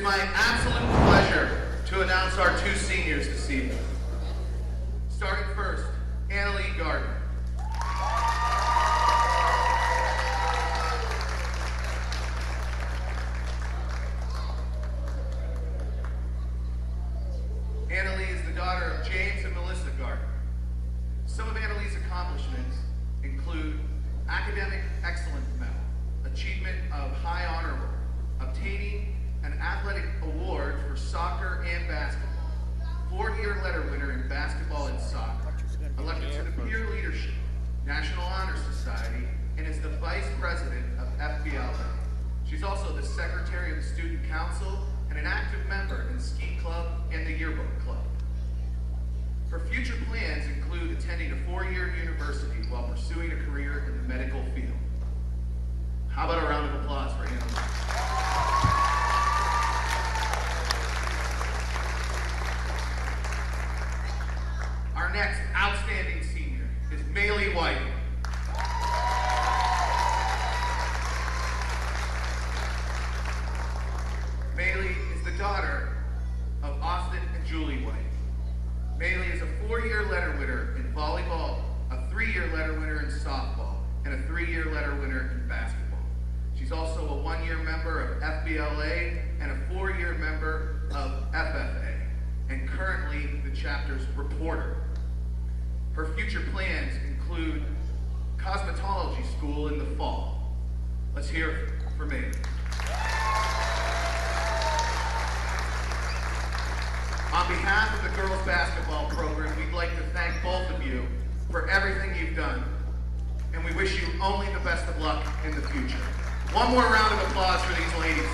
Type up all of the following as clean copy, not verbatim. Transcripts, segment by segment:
my absolute pleasure to announce our two seniors this evening. Starting first, Annalee Gardner. Annalee is the daughter of James and Melissa Gardner. Some of Annalee's accomplishments include academic excellence medal, achievement of high honor, obtaining an athletic award for soccer and basketball, 4-year letter winner in basketball and soccer, elected to the Peer Leadership National Honor Society, and is the vice president of FBLA. She's also the secretary of the Student Council and an active member in Ski Club and the Yearbook Club. Her future plans include attending a 4-year university while pursuing a career in the medical field. How about a round of applause for Annalee? Our next outstanding senior is Maylee White. Maylee is the daughter of Austin and Julie White. Maylee is a 4-year letter winner in volleyball, a 3-year letter winner in softball, and a 3-year letter winner in basketball. She's also a 1-year member of FBLA and a 4-year member of FFA, and currently the chapter's reporter. Her future plans include cosmetology school in the fall. Let's hear it for Maylee. On behalf of the girls basketball program, we'd like to thank both of you for everything you've done, and we wish you only the best of luck in the future. One more round of applause for these ladies.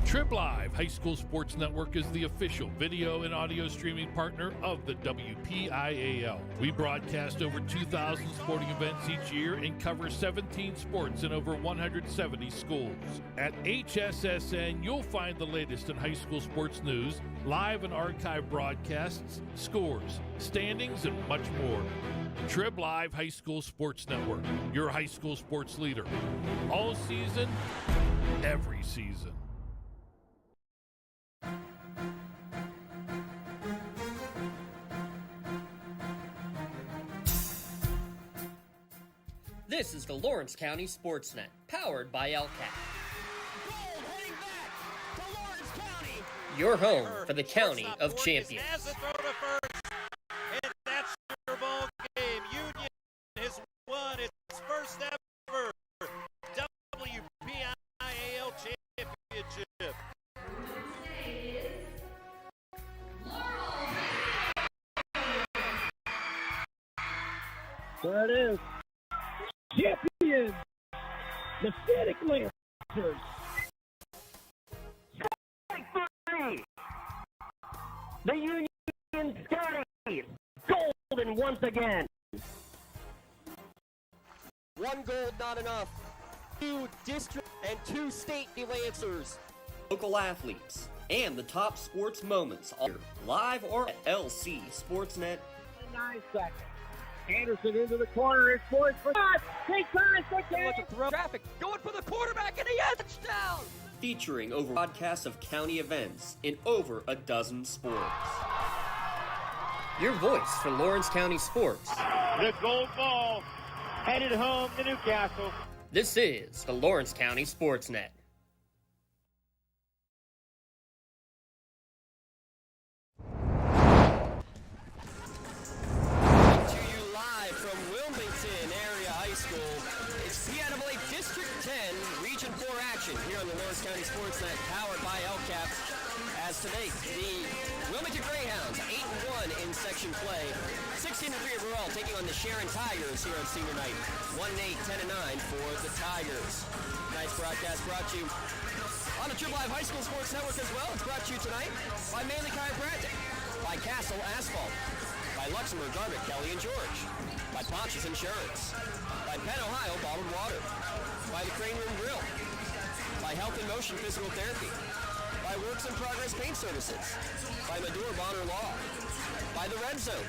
Trib Live High School Sports Network is the official video and audio streaming partner of the WPIAL. We broadcast over 2,000 sporting events each year and cover 17 sports in over 170 schools. At HSSN, you'll find the latest in high school sports news, live and archive broadcasts, scores, standings, and much more. Trib Live High School Sports Network, your high school sports leader. All season, every season. This is the Lawrence County SportsNet, powered by LCAT. Goal heading back to Lawrence County. Your home for the County of Champions. Has a throw to first, and that's your ball game. Union has won its first ever WPIAL championship. There it is. Champions, the Static Lancers. Strike 3. The Union Scotties, golden once again. One gold not enough. 2 district and 2 state Lancers. Local athletes and the top sports moments are live or at LC Sportsnet. 9 seconds. Anderson into the corner. It's forward for five. Take time for Throw traffic. Going for the quarterback and he has touchdown. Featuring over broadcasts of county events in over a dozen sports. Your voice for Lawrence County sports. The gold ball headed home to Newcastle. This is the Lawrence County SportsNet. To you live from Wilmington Area High School. It's PIAA District 10 Region 4 action here on the Lawrence County SportsNet, powered by LCAP. As today, the Wilmington Greyhounds 8-1 in section play, 16-3 overall, taking on the Sharon Tigers here on senior night. 1-8, 10-9 for the Tigers. Tonight's broadcast brought to you on the Trib Live High School Sports Network as well. It's brought to you tonight by Manley Chiropractic, by Castle Asphalt, by Luxembourg Garment, Kelly and George, by Ponch's Insurance, by Penn Ohio Bottled Water, by the Crane Room Grill, by Health and Motion Physical Therapy, by Works in Progress Paint Services, by Maduro Bonner Law, by the Red Zone,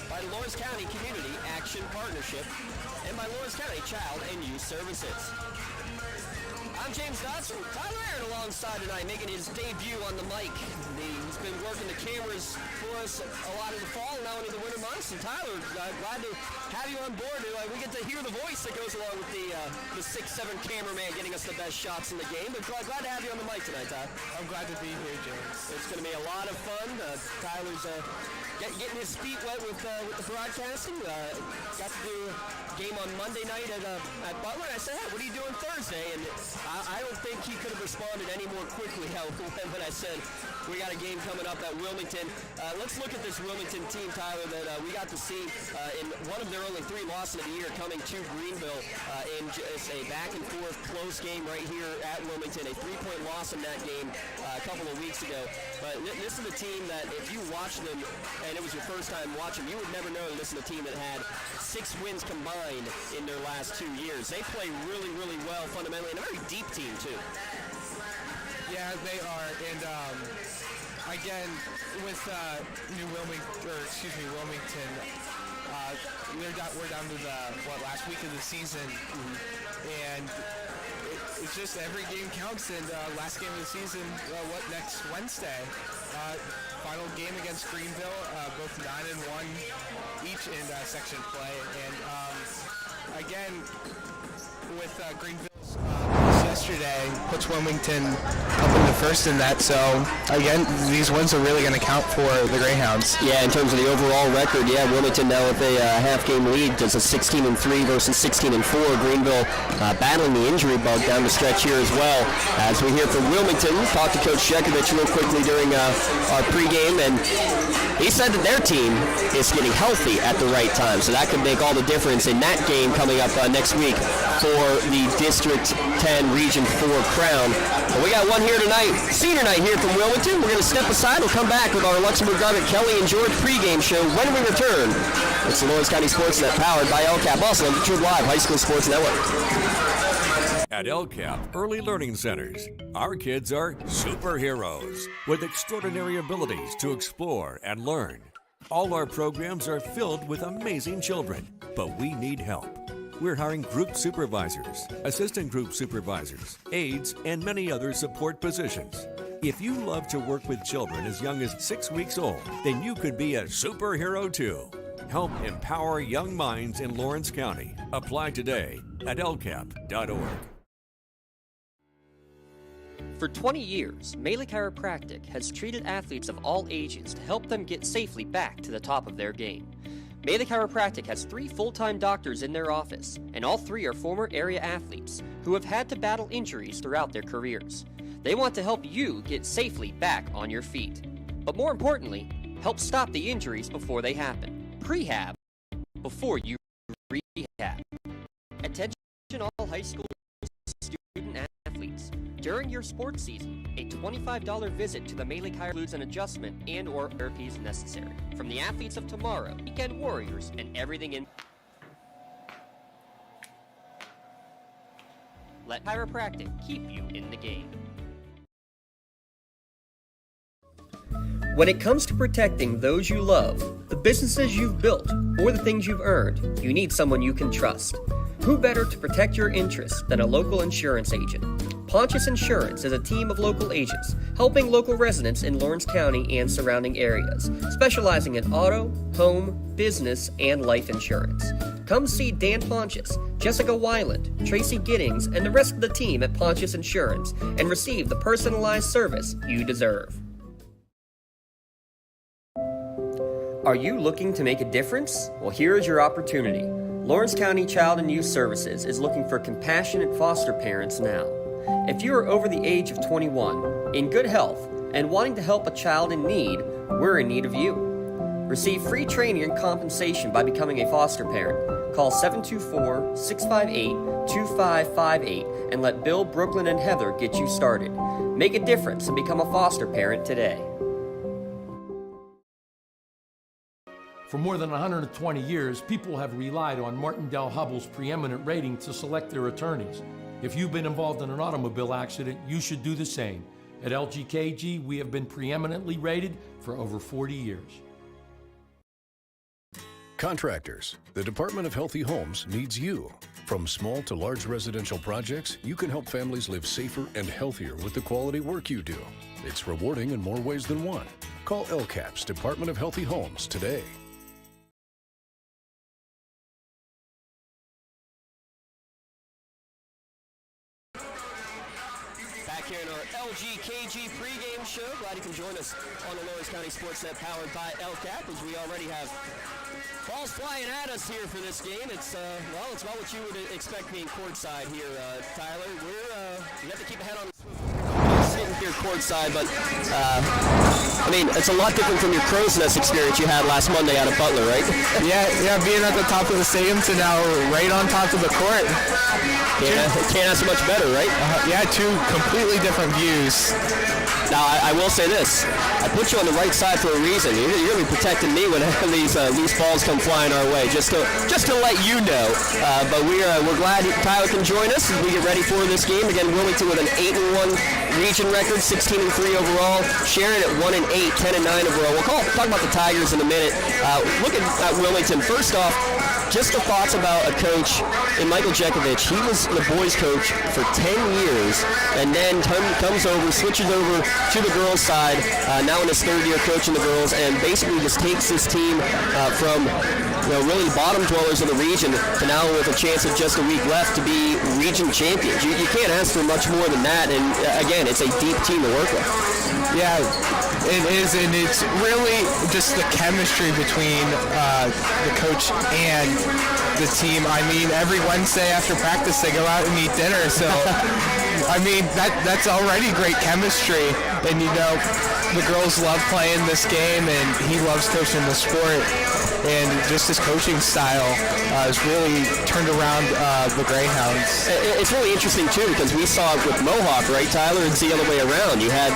by the Lawrence County Community Action Partnership, and by Lawrence County Child and Youth Services. I'm James Dodson. Tyler Aaron alongside tonight, making his debut on the mic. He's been working the cameras for us a lot of the fall, now into the winter months. And Tyler, glad to have you on board. We get to hear the voice that goes along with the 6'7" cameraman getting us the best shots in the game. But glad to have you on the mic tonight, Tyler. I'm glad to be here, James. It's going to be a lot of fun. Tyler's getting his feet wet with the broadcasting. Got to do a game on Monday night at Butler. I said, hey, what are you doing Thursday? And I don't think he could have responded any more quickly when I said we got a game coming up at Wilmington. Let's look at this Wilmington team, Tyler, that we got to see in one of their only 3 losses of the year, coming to Greenville in just a back-and-forth close game right here at Wilmington. A 3-point loss in that game a couple of weeks ago. But this is a team that if you watch them, and it was your first time watching, you would never know this is a team that had 6 wins combined in their last 2 years. They play really, really well fundamentally, and a very deep team, too. Yeah, they are, and again, with Wilmington, we're down to the last week of the season, and it's just every game counts. And last game of the season, next Wednesday, final game against Greenville, both 9-1 each in section play, and again with Greenville's yesterday puts Wilmington up in the first in that. So again, these wins are really going to count for the Greyhounds. Yeah, in terms of the overall record, yeah, Wilmington now with a half-game lead does a 16-3 versus 16-4. Greenville battling the injury bug down the stretch here as well. As we hear from Wilmington, talked to Coach Shekovich real quickly during our pregame, and he said that their team is getting healthy at the right time, so that could make all the difference in that game coming up next week for the District 10 Region 4 crown. But we got one here tonight, senior night here from Wilmington. We're going to step aside. We'll come back with our Luxembourg Garment Kelly and George pregame show when we return. It's the Lawrence County SportsNet powered by LCAP, also on the True Live High School Sports Network. At LCAP Early Learning Centers, our kids are superheroes with extraordinary abilities to explore and learn. All our programs are filled with amazing children, but we need help. We're hiring group supervisors, assistant group supervisors, aides, and many other support positions. If you love to work with children as young as 6 weeks old, then you could be a superhero too. Help empower young minds in Lawrence County. Apply today at lcap.org. For 20 years, Melee Chiropractic has treated athletes of all ages to help them get safely back to the top of their game. Melee Chiropractic has 3 full-time doctors in their office, and all 3 are former area athletes who have had to battle injuries throughout their careers. They want to help you get safely back on your feet. But more importantly, help stop the injuries before they happen. Prehab before you rehab. Attention all high school student athletes. During your sports season, a $25 visit to the Melee Chiropractic includes an adjustment and or therapies necessary. From the athletes of tomorrow, weekend warriors, and everything in. Let chiropractic keep you in the game. When it comes to protecting those you love, the businesses you've built, or the things you've earned, you need someone you can trust. Who better to protect your interests than a local insurance agent? Pontius Insurance is a team of local agents helping local residents in Lawrence County and surrounding areas, specializing in auto, home, business, and life insurance. Come see Dan Pontius, Jessica Weiland, Tracy Giddings, and the rest of the team at Pontius Insurance and receive the personalized service you deserve. Are you looking to make a difference? Well, here is your opportunity. Lawrence County Child and Youth Services is looking for compassionate foster parents now. If you are over the age of 21, in good health, and wanting to help a child in need, we're in need of you. Receive free training and compensation by becoming a foster parent. Call 724-658-2558 and let Bill, Brooklyn, and Heather get you started. Make a difference and become a foster parent today. For more than 120 years, people have relied on Martindale Hubbell's preeminent rating to select their attorneys. If you've been involved in an automobile accident, you should do the same. At LGKG, we have been preeminently rated for over 40 years. Contractors, the Department of Healthy Homes needs you. From small to large residential projects, you can help families live safer and healthier with the quality work you do. It's rewarding in more ways than one. Call LCAP's Department of Healthy Homes today. Here in our LGKG pregame show. Glad you can join us on the Lawrence County SportsNet powered by LCAP, as we already have balls flying at us here for this game. It's well, it's about what you would expect being courtside here, Tyler. We have to keep a head on sitting here courtside, but I mean, it's a lot different from your Crow's Nest experience you had last Monday out of Butler, right? Yeah, being at the top of the stadium to now right on top of the court. Can't ask much better, right? Yeah, 2 completely different views. Now, I will say this. I put you on the right side for a reason. You're going to be protecting me when these loose balls come flying our way, just to let you know. But we're glad Tyler can join us as we get ready for this game. Again, Wilmington with an 8-1 region record, 16-3 overall. Sharon at 1-8, 10-9 overall. We'll talk about the Tigers in a minute. Look at Wilmington. First off, just the thoughts about a coach in Michael Jekovich. He was the boys coach for 10 years and then comes over, switches over to the girls side, now in his 3rd year coaching the girls, and basically just takes this team from really bottom dwellers in the region to now with a chance of just a week left to be region champions. You can't ask for much more than that, and again, it's a deep team to work with. Yeah, it is, and it's really just the chemistry between the coach and the team. I mean, every Wednesday after practice they go out and eat dinner, so I mean that's already great chemistry, and the girls love playing this game and he loves coaching the sport. and just his coaching style has really turned around the Greyhounds. It's really interesting, too, because we saw it with Mohawk, right, Tyler? It's the other way around. You had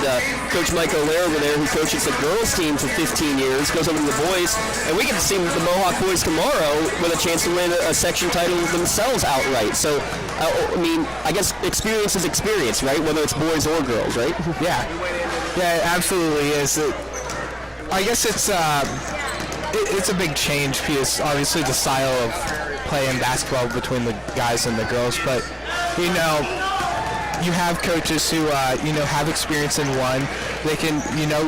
Coach Mike O'Leary over there who coaches the girls team for 15 years, goes over to the boys, and we get to see the Mohawk boys tomorrow with a chance to win a section title themselves outright. So, I mean, I guess experience is experience, right? Whether it's boys or girls, right? Yeah, it absolutely is. I guess it's a big change because obviously the style of playing basketball between the guys and the girls, but you have coaches who have experience in one. They can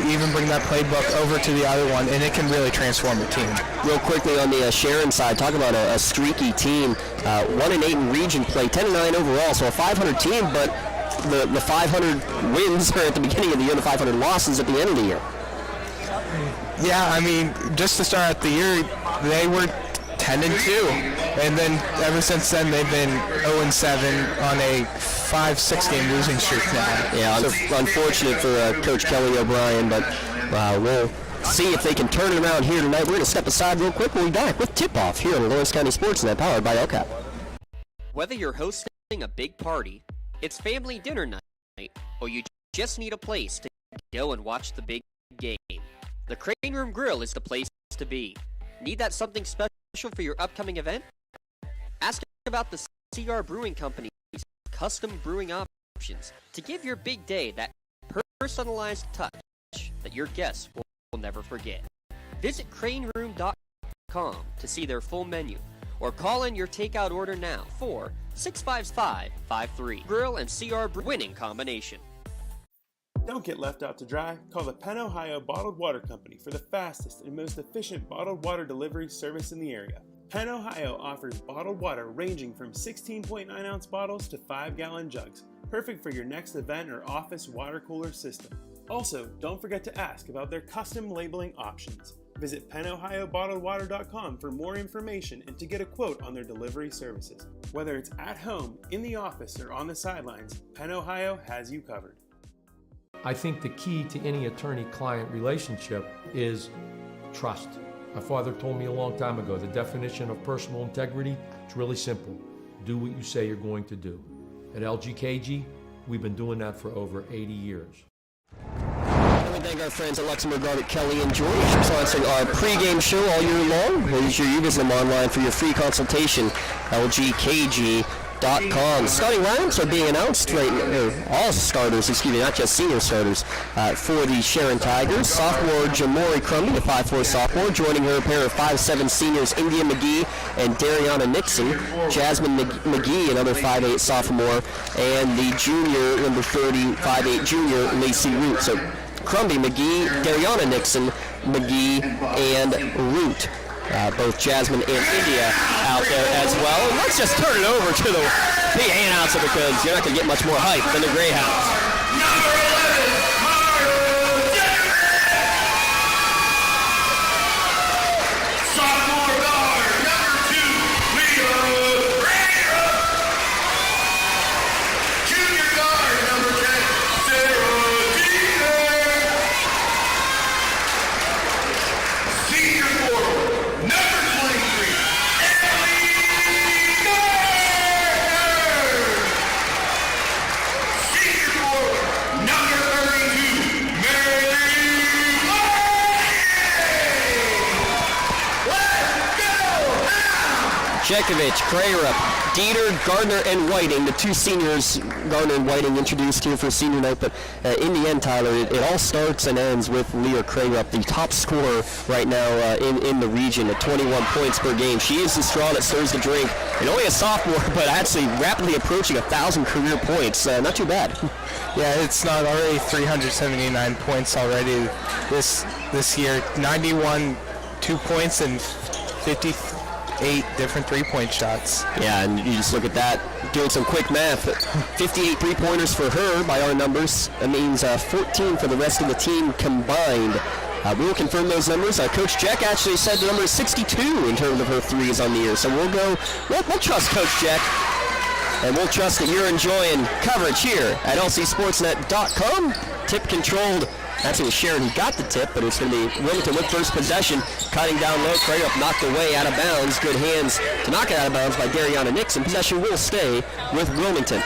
even bring that playbook over to the other one, and it can really transform a team. Real quickly on the Sharon side, talk about a streaky team. 1-8 in region play, 10-9 overall, so a 500 team, but the 500 wins are at the beginning of the year, the 500 losses at the end of the year. Yeah, I mean, just to start out the year, they were 10-2, and then ever since then they've been 0-7 on a 5-6 game losing streak now. Yeah, unfortunate for Coach Kelly O'Brien, but we'll see if they can turn it around here tonight. We're going to step aside real quick. We'll be back with tip-off here on Lawrence County SportsNet, powered by LCAP. Whether you're hosting a big party, it's family dinner night, or you just need a place to go and watch the big game, the Crane Room Grill is the place to be. Need that something special for your upcoming event? Ask about the CR Brewing Company's custom brewing options to give your big day that personalized touch that your guests will never forget. Visit craneroom.com to see their full menu, or call in your takeout order now for 655-53. Grill and CR winning combination. Don't get left out to dry. Call the Penn Ohio Bottled Water Company for the fastest and most efficient bottled water delivery service in the area. Penn Ohio offers bottled water ranging from 16.9 ounce bottles to 5-gallon jugs, perfect for your next event or office water cooler system. Also, don't forget to ask about their custom labeling options. Visit PennOhioBottledWater.com for more information and to get a quote on their delivery services. Whether it's at home, in the office, or on the sidelines, Penn Ohio has you covered. I think the key to any attorney-client relationship is trust. My father told me a long time ago, the definition of personal integrity, it's really simple. Do what you say you're going to do. At LGKG, we've been doing that for over 80 years. We thank our friends at Luxembourg Garnet, Kelly and George, for sponsoring our pregame show all year long. Make sure you visit them online for your free consultation, lgkg.com. Starting lineups are being announced right now, all starters, not just senior starters, for the Sharon Tigers. Sophomore Jamori Crumby, the 5'4 sophomore, joining her a pair of 5'7 seniors, India McGee and Dariana Nixon. Jasmine McGee, another 5'8 sophomore, and the junior, number 30, 5'8 junior, Lacey Root. So Crumby, McGee, Dariana Nixon, McGee, and Root. Both Jasmine and India out there as well. And let's just turn it over to the big announcer because you're not going to get much more hype than the Greyhounds. Jekovic, Krayrup, Dieter, Gardner, and Whiting, the two seniors, Gardner and Whiting, introduced here for senior night. But in the end, Tyler, it all starts and ends with Leah Krayrup, the top scorer right now in the region at 21 points per game. She is the straw that stirs the drink, and only a sophomore, but actually rapidly approaching 1,000 career points. Not too bad. Yeah, it's not already 379 points already this year. 91 2 points and 58 different three-point shots. Yeah, and you just look at that, doing some quick math, 58 three-pointers for her by our numbers. That means 14 for the rest of the team combined. We will confirm those numbers. Coach Jack actually said the number is 62 in terms of her threes on the year. So we'll trust Coach Jack, and we'll trust that you're enjoying coverage here at lcsportsnet.com. Tip-controlled Actually, it was Sharon who got the tip, but it's going to be Wilmington with first possession, cutting down low. Crayerup knocked away out of bounds. Good hands to knock it out of bounds by Dariana Nixon. Possession will stay with Wilmington.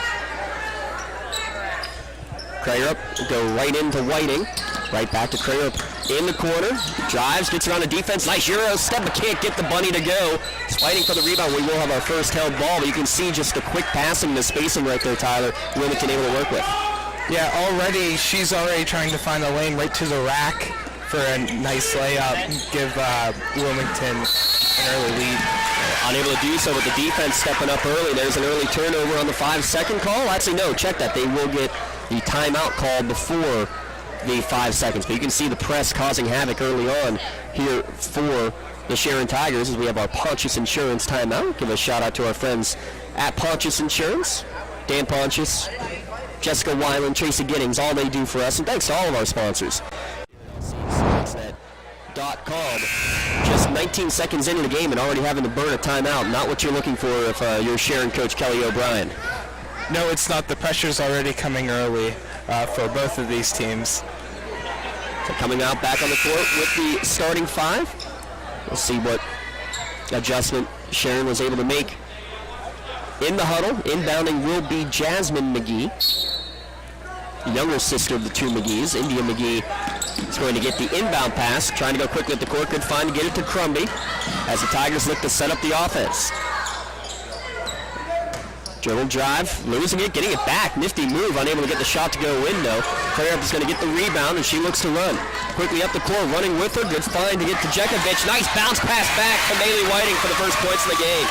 Crayerup go right into Whiting. Right back to Crayerup in the corner. Drives, gets it on a defense. Nice Euro step, but can't get the bunny to go. He's fighting for the rebound. We will have our first held ball, but you can see just the quick passing, the spacing right there, Tyler. Wilmington able to work with. Yeah, she's already trying to find a lane right to the rack for a nice layup. Give Wilmington an early lead. Unable to do so with the defense stepping up early. There's an early turnover on the 5-second call. Actually, no, check that. They will get the timeout called before the 5 seconds. But you can see the press causing havoc early on here for the Sharon Tigers as we have our Pontius Insurance timeout. Give a shout out to our friends at Pontius Insurance. Dan Pontius, Jessica Weiland, Tracy Giddings, all they do for us. And thanks to all of our sponsors. SportsNet.com. Just 19 seconds into the game and already having to burn a timeout. Not what you're looking for if you're Sharon coach Kelly O'Brien. No, it's not. The pressure's already coming early for both of these teams. So coming out back on the court with the starting five. We'll see what adjustment Sharon was able to make. In the huddle, inbounding will be Jasmine McGee, the younger sister of the two McGees. India McGee is going to get the inbound pass, trying to go quickly at the court. Good find to get it to Crumby as the Tigers look to set up the offense. Dribble drive, losing it, getting it back. Nifty move, unable to get the shot to go in though. Crayerup is going to get the rebound and she looks to run. Quickly up the court, running with her. Good find to get to Jekovic. Nice bounce pass back to Maylee Whiting for the first points of the game.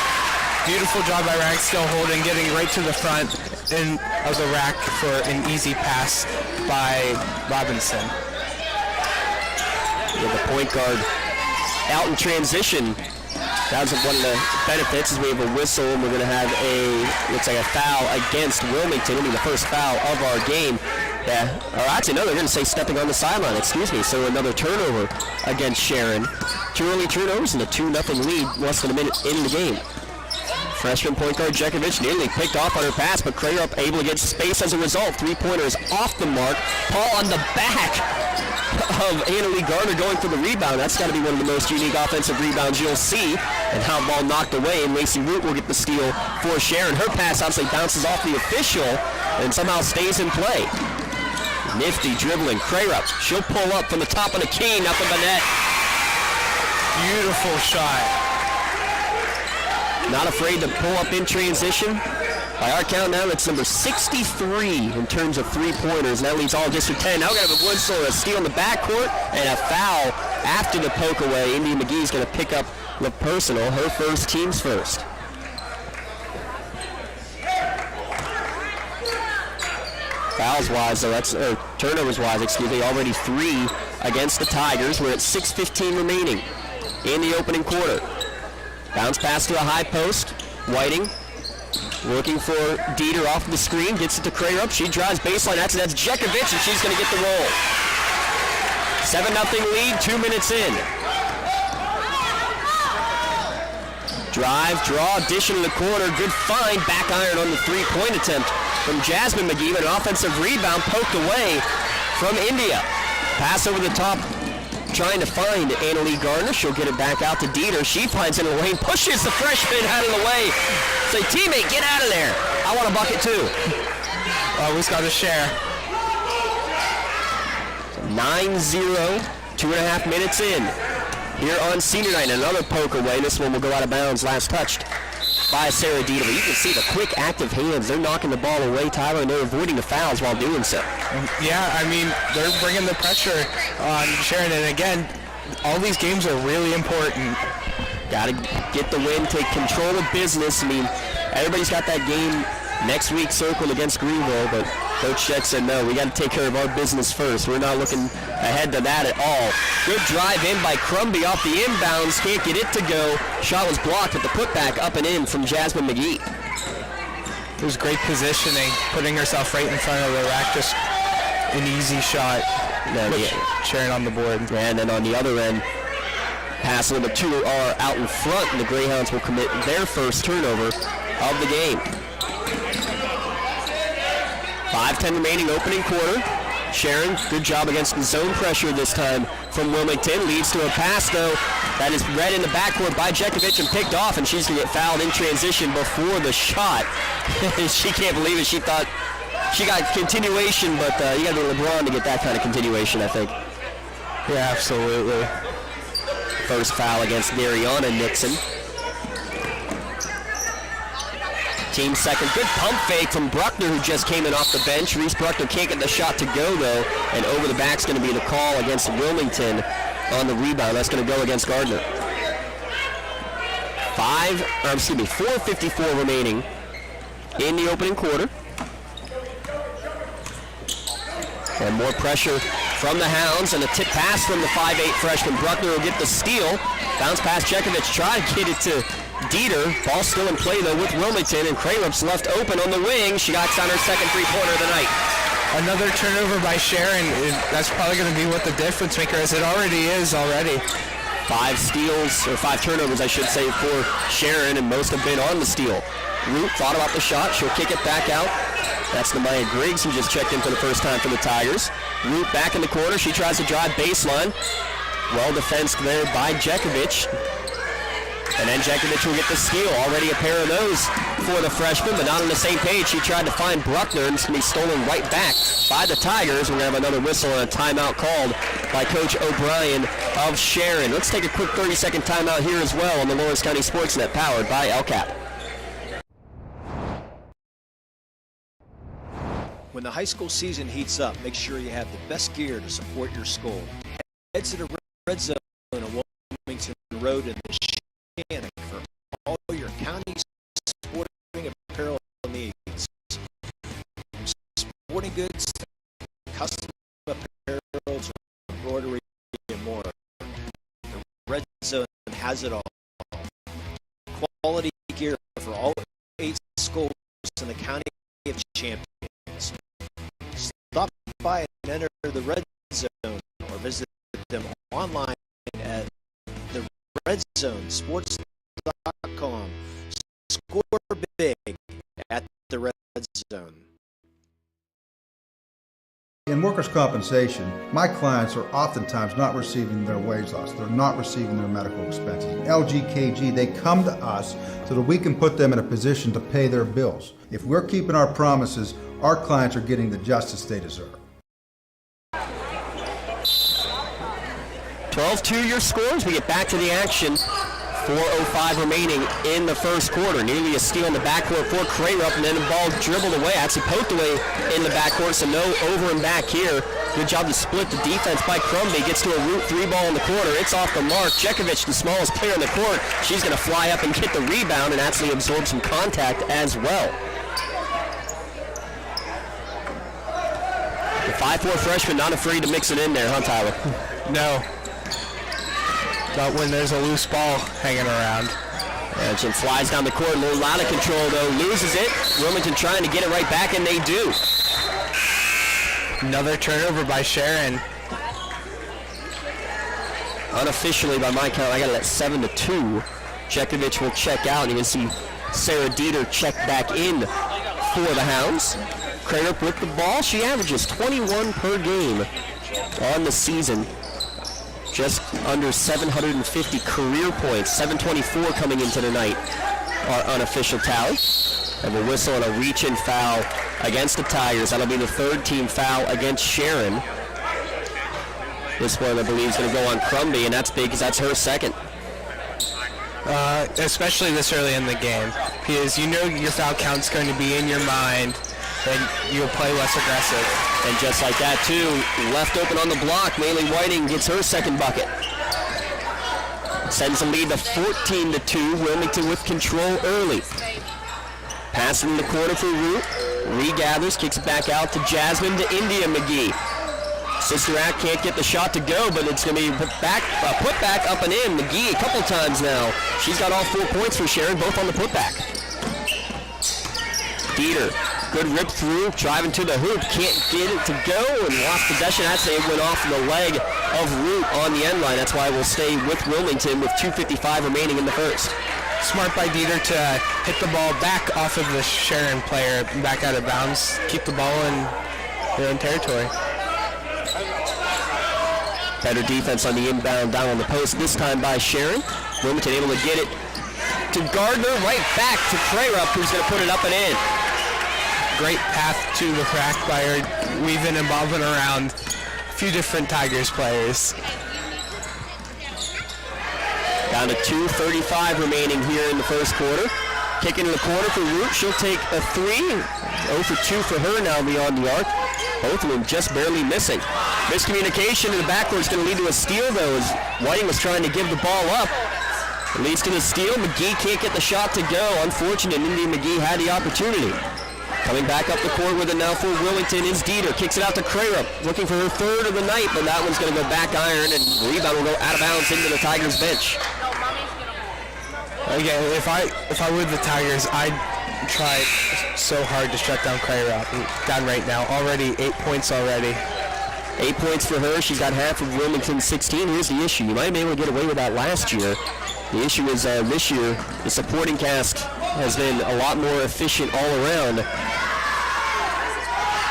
Beautiful job by Rack, still holding, getting right to the front of the rack for an easy pass by Robinson. With the point guard out in transition. That's one of the benefits is we have a whistle and we're going to have looks like a foul against Wilmington. It'll be the first foul of our game. Yeah, or actually no, they're going to say stepping on the sideline, excuse me. So another turnover against Sharon. Two early turnovers and a 2-0 lead less than a minute in the game. Freshman point guard Jekovic nearly picked off on her pass, but Crayerup able to get space as a result. Three-pointer is off the mark. Paul on the back of Annalie Garner going for the rebound. That's got to be one of the most unique offensive rebounds you'll see. And how ball knocked away, and Lacey Root will get the steal for Sharon. Her pass obviously bounces off the official and somehow stays in play. Nifty dribbling. Crayerup, she'll pull up from the top of the key, nothing but net. Beautiful shot. Not afraid to pull up in transition. By our count now, it's number 63 in terms of three-pointers. And that leads all District 10. Now we're going to have a Woodsell, a steal in the backcourt, and a foul after the poke away. India McGee is going to pick up the personal, her first, team's first. Fouls-wise, though, turnovers-wise, excuse me, already 3 against the Tigers. We're at 6:15 remaining in the opening quarter. Bounce pass to a high post. Whiting looking for Dieter off the screen. Gets it to Crayerup. She drives baseline. That's Jekovic, and she's going to get the roll. 7-0 lead, 2 minutes in. Drive, draw, dish in the corner. Good find. Back iron on the three-point attempt from Jasmine McGee. But an offensive rebound poked away from India. Pass over the top. Trying to find Annalie Gardner. She'll get it back out to Dieter. She finds it in the lane, pushes the freshman out of the way. Say, teammate, get out of there. I want a bucket too. Always got to share. 9-0, 2.5 minutes in. Here on senior night, another poke away. This one will go out of bounds. Last touched by Sarah Dieter. But you can see the quick, active hands. They're knocking the ball away, Tyler, and they're avoiding the fouls while doing so. Yeah, I mean, they're bringing the pressure on Sharon. And again, all these games are really important. Got to get the win, take control of business. I mean, everybody's got that game next week circled against Greenville, but Coach Sheck said, no, we got to take care of our business first. We're not looking ahead to that at all. Good drive in by Crumby off the inbounds. Can't get it to go. Shot was blocked, but the putback up and in from Jasmine McGee. It was great positioning, putting herself right in front of the rack. Just an easy shot. Sharon on the board. And then on the other end, pass number 2 are out in front, and the Greyhounds will commit their first turnover of the game. 5:10 remaining, opening quarter. Sharon, good job against the zone pressure this time from Wilmington. Leads to a pass, though, that is read in the backcourt by Jekovic and picked off, and she's going to get fouled in transition before the shot. She can't believe it. She thought she got continuation, but you got to be LeBron to get that kind of continuation, I think. Yeah, absolutely. First foul against Mariana Nixon. Team second. Good pump fake from Bruckner, who just came in off the bench. Reese Bruckner can't get the shot to go, though, and over the back's going to be the call against Wilmington on the rebound. That's going to go against Gardner. 4:54 remaining in the opening quarter. And more pressure from the Hounds, and a tip pass from the 5'8 freshman. Bruckner will get the steal. Bounce past Jekovic, try to get it to Dieter. Ball still in play, though, with Wilmington, and Kralup's left open on the wing. She knocks down her second three-pointer of the night. Another turnover by Sharon. That's probably going to be what the difference maker is. It already is already. 5 steals, or 5 turnovers, I should say, for Sharon, and most have been on the steal. Root thought about the shot. She'll kick it back out. That's Nemaya Griggs, who just checked in for the first time for the Tigers. Root back in the corner. She tries to drive baseline. Well defensed there by Jekovic. And then Jekovic will get the steal. Already a pair of those for the freshman, but not on the same page. She tried to find Bruckner, and it's going to be stolen right back by the Tigers. We're going to have another whistle and a timeout called by Coach O'Brien of Sharon. Let's take a quick 30-second timeout here as well on the Lawrence County SportsNet, powered by LCAP. When the high school season heats up, make sure you have the best gear to support your school. Head to the Red Zone on Wilmington Road in the Shannon for all your county sporting apparel needs. From sporting goods, custom apparel, embroidery, and more. The Red Zone has it all. Quality gear for all 8 schools in the county of Champions. Stop by and enter the Red Zone or visit them online at theredzonesports.com. Score big at the Red Zone. In workers' compensation, my clients are oftentimes not receiving their wage loss. They're not receiving their medical expenses. LGKG, they come to us so that we can put them in a position to pay their bills. If we're keeping our promises, our clients are getting the justice they deserve. 12-2 your scores. We get back to the action. 4:05 remaining in the first quarter. Nearly a steal in the backcourt for Krayrup, and then the ball dribbled away. Actually poked away in the backcourt, so no over and back here. Good job to split the defense by Crumby. Gets to a root 3 ball in the corner. It's off the mark. Jekovic, the smallest player in the court. She's going to fly up and get the rebound and actually absorb some contact as well. The 5'4 freshman not afraid to mix it in there, huh, Tyler? No. Not when there's a loose ball hanging around. And she flies down the court, a little out of control though, loses it. Wilmington trying to get it right back, and they do. Another turnover by Sharon. Unofficially, by my count, I got it at 7-2. Jekovic will check out, and you can see Sarah Dieter check back in for the Hounds. Krayrup with the ball. She averages 21 per game on the season. Just under 750 career points, 724 coming into tonight, our unofficial tally. And a whistle and a reach-in foul against the Tigers. That'll be the 3rd team foul against Sharon. This one, I believe, is going to go on Crumby, and that's big because that's her second. Especially this early in the game, because you know your foul count's going to be in your mind, and you'll play less aggressive. And just like that, too, left open on the block, Maylee Whiting gets her second bucket. Sends the lead to 14-2, Wilmington with control early. Passing in the corner for Root. Regathers, kicks it back out to Jasmine to India McGee. Sister Act can't get the shot to go, but it's going to be put back up and in. McGee a couple times now. She's got all 4 points for Sharon, both on the putback. Dieter, good rip through, driving to the hoop, can't get it to go, and lost possession. Actually, it went off the leg of Root on the end line. That's why we'll stay with Wilmington with 2:55 remaining in the first. Smart by Dieter to hit the ball back off of the Sharon player, back out of bounds, keep the ball in their own territory. Better defense on the inbound down on the post, this time by Sharon. Wilmington able to get it to Gardner, right back to Crarup, who's going to put it up and in. Great path to the rack by her, weaving and bobbing around a few different Tigers players. Down to 2:35 remaining here in the first quarter. Kick into the corner for Root. She'll take a 3. 0 for 2 for her now beyond the arc. Both of them just barely missing. Miscommunication in the backcourt is going to lead to a steal, though, as Whiting was trying to give the ball up. It leads to the steal. McGee can't get the shot to go. Unfortunate, Indy McGee had the opportunity. Coming back up the court with it now for Wilmington is Dieter. Kicks it out to Crarup, looking for her third of the night, but that one's going to go back iron, and the rebound will go out of bounds into the Tigers bench. Again, if I were the Tigers, I'd try so hard to shut down Crarup. Down right now, already 8 points already. 8 points for her. She's got half of Wilmington's 16. Here's the issue. You might have been able to get away with that last year. The issue is this year, the supporting cast has been a lot more efficient all around.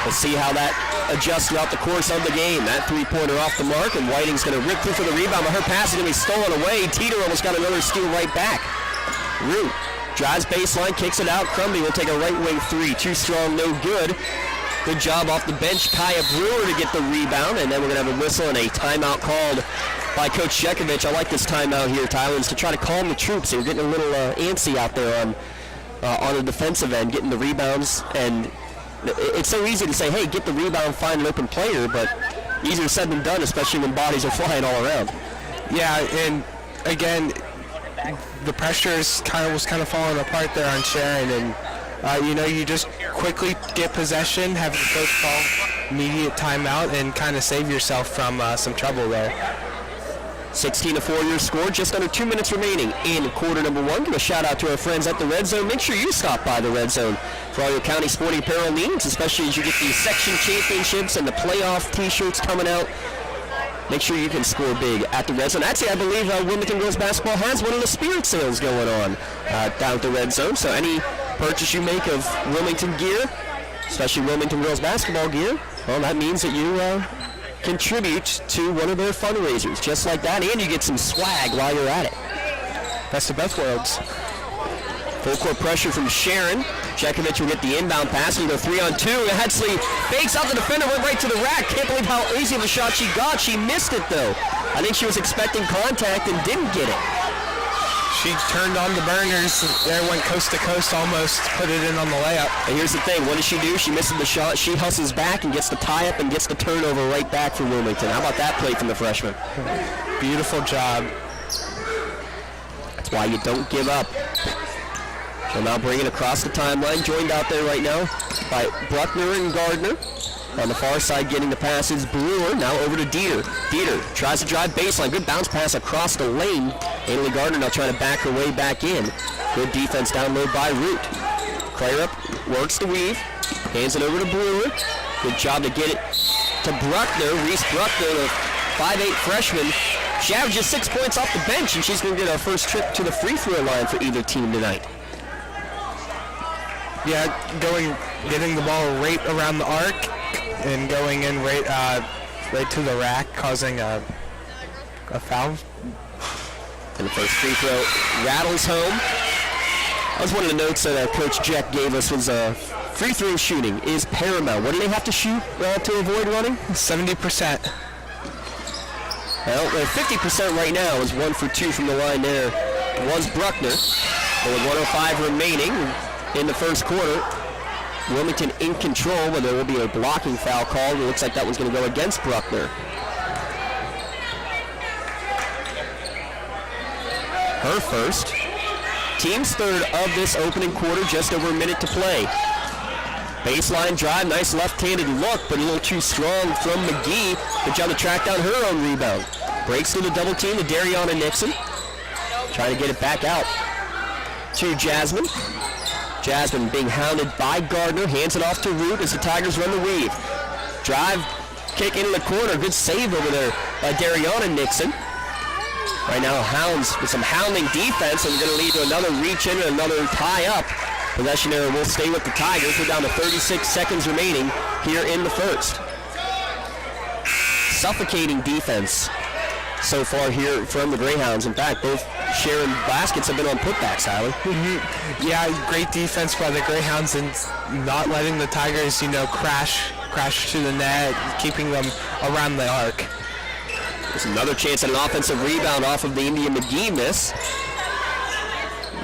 Let's see how that adjusts throughout the course of the game. That three-pointer off the mark, and Whiting's going to rip through for the rebound, but her pass is going to be stolen away. Teeter almost got another steal right back. Root drives baseline, kicks it out. Crumby will take a right wing 3. Too strong, no good. Good job off the bench, Kaya Brewer to get the rebound, and then we're going to have a whistle and a timeout called by Coach Jekovich. I like this timeout here, Tyler, is to try to calm the troops. They were getting a little antsy out there on the defensive end, getting the rebounds, and it's so easy to say, hey, get the rebound, find an open player, but easier said than done, especially when bodies are flying all around. Yeah, and again, the pressure was kind of falling apart there on Sharon, and you just quickly get possession, have the coach call immediate timeout, and kind of save yourself from some trouble there. 16-4 your score, just under 2 minutes remaining in quarter number 1. Give a shout out to our friends at the Red Zone. Make sure you stop by the Red Zone for all your county sporting apparel needs, especially as you get these section championships and the playoff t-shirts coming out. Make sure you can score big at the Red Zone. Actually, I believe Wilmington Girls Basketball has one of the spirit sales going on down at the Red Zone. So any purchase you make of Wilmington gear, especially Wilmington Girls Basketball gear, well, that means that you contribute to one of their fundraisers, just like that, and you get some swag while you're at it. Best of both worlds. Full court pressure from Sharon. Jekovich will get the inbound pass. We go 3-on-2. Hedsley fakes out the defender, went right to the rack. Can't believe how easy of a shot she got. She missed it, though. I think she was expecting contact and didn't get it. She turned on the burners. There went coast to coast, almost put it in on the layup. And here's the thing. What does she do? She misses the shot. She hustles back and gets the tie-up and gets the turnover right back for Wilmington. How about that play from the freshman? Beautiful job. That's why you don't give up. They'll now bring it across the timeline. Joined out there right now by Bruckner and Gardner. On the far side getting the passes, Brewer now over to Dieter. Dieter tries to drive baseline. Good bounce pass across the lane. Annalie Gardner now trying to back her way back in. Good defense down low by Root. Crarup works the weave. Hands it over to Brewer. Good job to get it to Bruckner. Reese Bruckner, the 5'8 freshman. She averages 6 points off the bench, and she's going to get our first trip to the free throw line for either team tonight. Yeah, getting the ball right around the arc and going in right to the rack, causing a foul. And the first free throw rattles home. That was one of the notes that Coach Jack gave us was free throw shooting is paramount. What do they have to shoot to avoid running? 70%. Well, 50% right now is 1 for 2 from the line there. Was Bruckner. But with 1:05 remaining in the first quarter, Wilmington in control, but there will be a blocking foul called. It looks like that one's going to go against Bruckner. Her first. Team's third of this opening quarter, just over a minute to play. Baseline drive, nice left-handed look, but a little too strong from McGee. Good job to track down her own rebound. Breaks through the double team to Dariana Nixon. Trying to get it back out to Jasmine. Jasmine being hounded by Gardner, hands it off to Root as the Tigers run the weave. Drive, kick into the corner, good save over there by Dariana Nixon. Right now, Hounds with some hounding defense, and going to lead to another reach in and another tie-up. Possession error will stay with the Tigers. We're down to 36 seconds remaining here in the first. suffocating defense so far here from the Greyhounds. In fact, both Sharon baskets have been on putbacks, Tyler. Mm-hmm. Yeah, great defense by the Greyhounds and not letting the Tigers, crash to the net, keeping them around the arc. There's another chance at an offensive rebound off of the India McGee miss.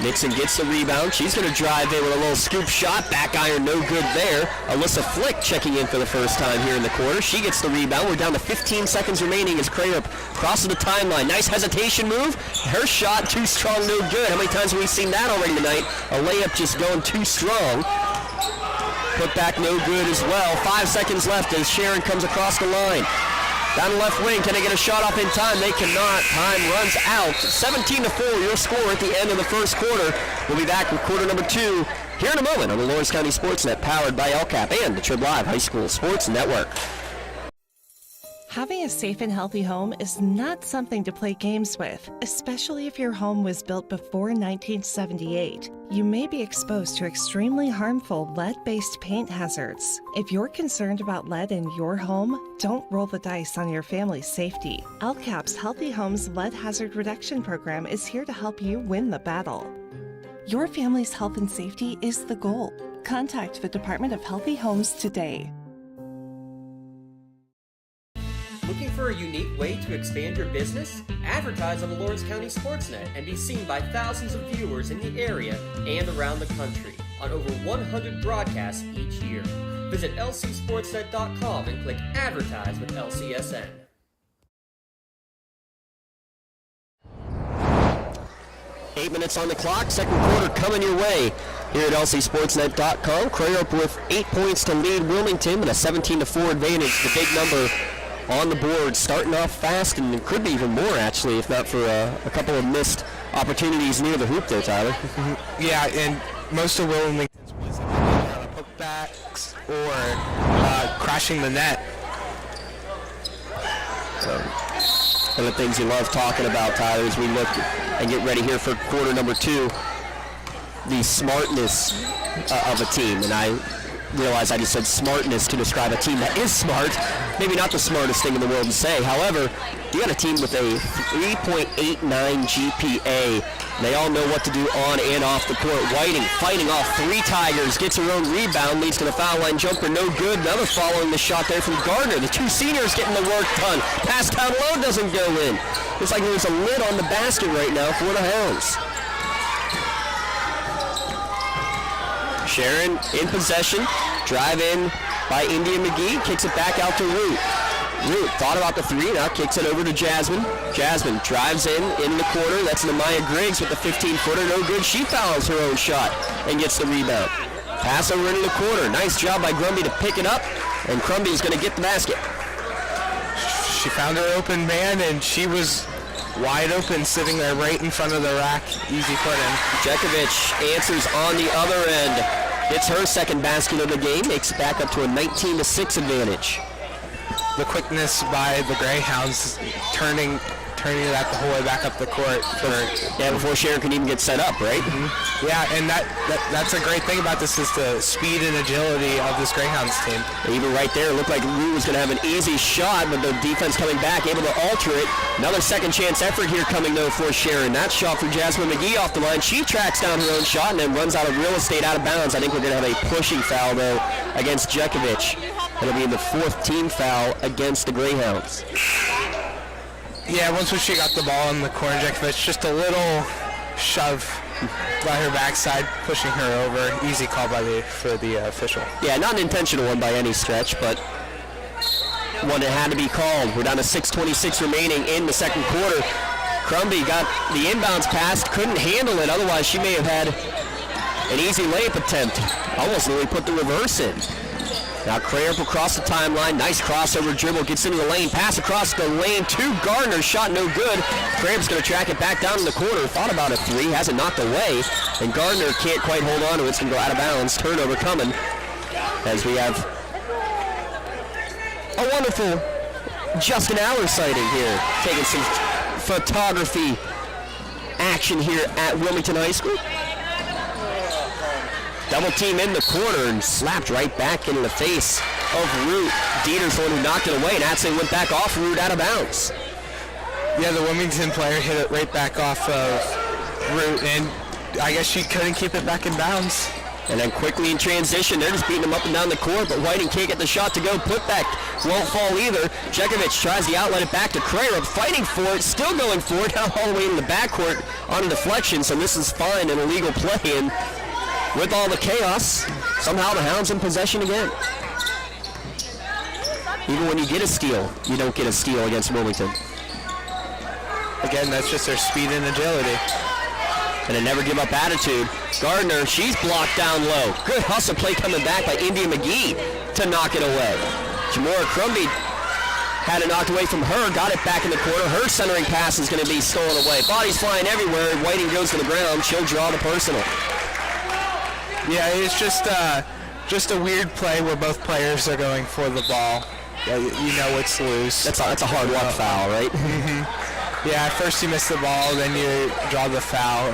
Nixon gets the rebound. She's going to drive in with a little scoop shot. Back iron, no good there. Alyssa Flick checking in for the first time here in the quarter. She gets the rebound. We're down to 15 seconds remaining as Crayer crosses the timeline. Nice hesitation move. Her shot, too strong, no good. How many times have we seen that already tonight? A layup just going too strong. Put back, no good as well. 5 seconds left as Sharon comes across the line. Down the left wing, can they get a shot off in time? They cannot. Time runs out. 17-4, your score at the end of the first quarter. We'll be back with quarter number 2 here in a moment on the Lawrence County SportsNet, powered by LCAP and the Trib Live High School Sports Network. Having a safe and healthy home is not something to play games with, especially if your home was built before 1978. You may be exposed to extremely harmful lead-based paint hazards. If you're concerned about lead in your home, don't roll the dice on your family's safety. LCAP's Healthy Homes Lead Hazard Reduction Program is here to help you win the battle. Your family's health and safety is the goal. Contact the Department of Healthy Homes today. Looking for a unique way to expand your business? Advertise on the Lawrence County SportsNet and be seen by thousands of viewers in the area and around the country on over 100 broadcasts each year. Visit lcsportsnet.com and click Advertise with LCSN. Eight minutes on the clock, second quarter coming your way here at lcsportsnet.com. Crayer with 8 points to lead Wilmington with a 17-4 advantage. The big number on the board, starting off fast, and it could be even more actually if not for a couple of missed opportunities near the hoop there, Tyler. Yeah, and most of Wilmington's was on putbacks or crashing the net. So, one of the things you love talking about, Tyler, as we look and get ready here for quarter number 2, the smartness of a team. And I realize I just said smartness to describe a team that is smart. Maybe not the smartest thing in the world to say. However, you got a team with a 3.89 GPA. They all know what to do on and off the court. Whiting fighting off 3 Tigers, gets her own rebound, leads to the foul line jumper, no good. Another following the shot there from Gardner. The 2 seniors getting the work done. Pass down low doesn't go in. Looks like there's a lid on the basket right now for the Hounds. Sharon in possession, drive in by India McGee, kicks it back out to Root. Root thought about the 3, now kicks it over to Jasmine. Jasmine drives in the corner, that's Namaya Griggs with the 15-footer, no good. She fouls her own shot and gets the rebound. Pass over into the corner, nice job by Grumby to pick it up, and Crumby's going to get the basket. She found her open man, and she was wide open, sitting there right in front of the rack. Easy put in. Jekovic answers on the other end. It's her second basket of the game. Makes it back up to a 19-6 advantage. The quickness by the Greyhounds turning it at the whole way back up the court. Before Sharon can even get set up, right? Mm-hmm. Yeah, and that's a great thing about this is the speed and agility of this Greyhounds team. Even right there, it looked like Rue was going to have an easy shot, but the defense coming back, able to alter it. Another second chance effort here coming, though, for Sharon. That shot for Jasmine McGee off the line. She tracks down her own shot and then runs out of real estate out of bounds. I think we're going to have a pushing foul, though, against Jekovic. It'll be in the 4th team foul against the Greyhounds. Yeah, once she got the ball in the corner, Jekovic, just a little shove by her backside, pushing her over. Easy call for the official. Yeah, not an intentional one by any stretch, but one that had to be called. We're down to 6:26 remaining in the second quarter. Crumby got the inbounds pass, couldn't handle it. Otherwise, she may have had an easy layup attempt. Almost really put the reverse in. Now Crayer across the timeline, nice crossover dribble, gets into the lane, pass across the lane to Gardner, shot no good. Crayer's going to track it back down in the corner, thought about a 3, has it knocked away, and Gardner can't quite hold on to it, it's going to go out of bounds. Turnover coming as we have a wonderful Justin Aller sighting here, taking some photography action here at Wilmington High School. Double team in the corner and slapped right back into the face of Root. Dieter's the one who knocked it away, and Atzley went back off Root out of bounds. Yeah, the Wilmington player hit it right back off of Root, and I guess she couldn't keep it back in bounds. And then quickly in transition, they're just beating him up and down the court, but Whiting can't get the shot to go. Putback won't fall either. Jekovic tries the outlet it back to Krarup, fighting for it, still going for it, now all the way in the backcourt on a deflection, so this is fine, an illegal play, and with all the chaos, somehow the Hounds in possession again. Even when you get a steal, you don't get a steal against Wilmington. Again, that's just their speed and agility. And a never give up attitude. Gardner, she's blocked down low. Good hustle play coming back by India McGee to knock it away. Jamora Crumby had it knocked away from her, got it back in the corner. Her centering pass is going to be stolen away. Bodies flying everywhere. Whiting goes to the ground. She'll draw the personal. Yeah, it's just a weird play where both players are going for the ball. Yeah, you know it's loose. That's a hard luck foul, right? Mm-hmm. Yeah, at first you miss the ball, then you draw the foul,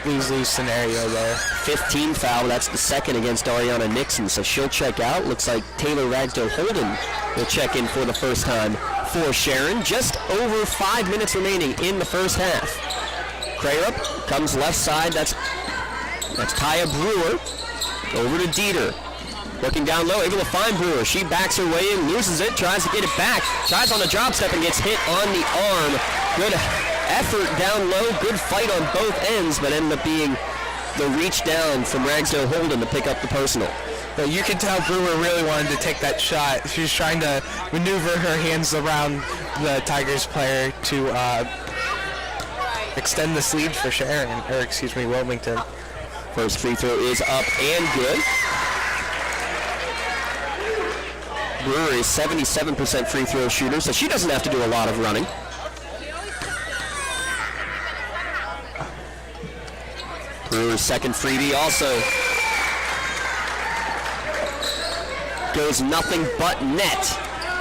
lose-lose scenario there. 15 foul, that's the second against Ariana Nixon, so she'll check out. Looks like Taylor Ragsdale Holden will check in for the first time for Sharon. Just over 5 minutes remaining in the first half. Krarup comes left side, that's Taya Brewer. Over to Dieter. Looking down low, able to find Brewer. She backs her way in, loses it, tries to get it back. Tries on the drop step and gets hit on the arm. Good effort down low, good fight on both ends, but ended up being the reach down from Ragsdale Holden to pick up the personal. But you can tell Brewer really wanted to take that shot. She was trying to maneuver her hands around the Tigers player to extend this lead for Wilmington. First free throw is up and good. Brewer is 77% free throw shooter, so she doesn't have to do a lot of running. Brewer's second freebie also goes nothing but net.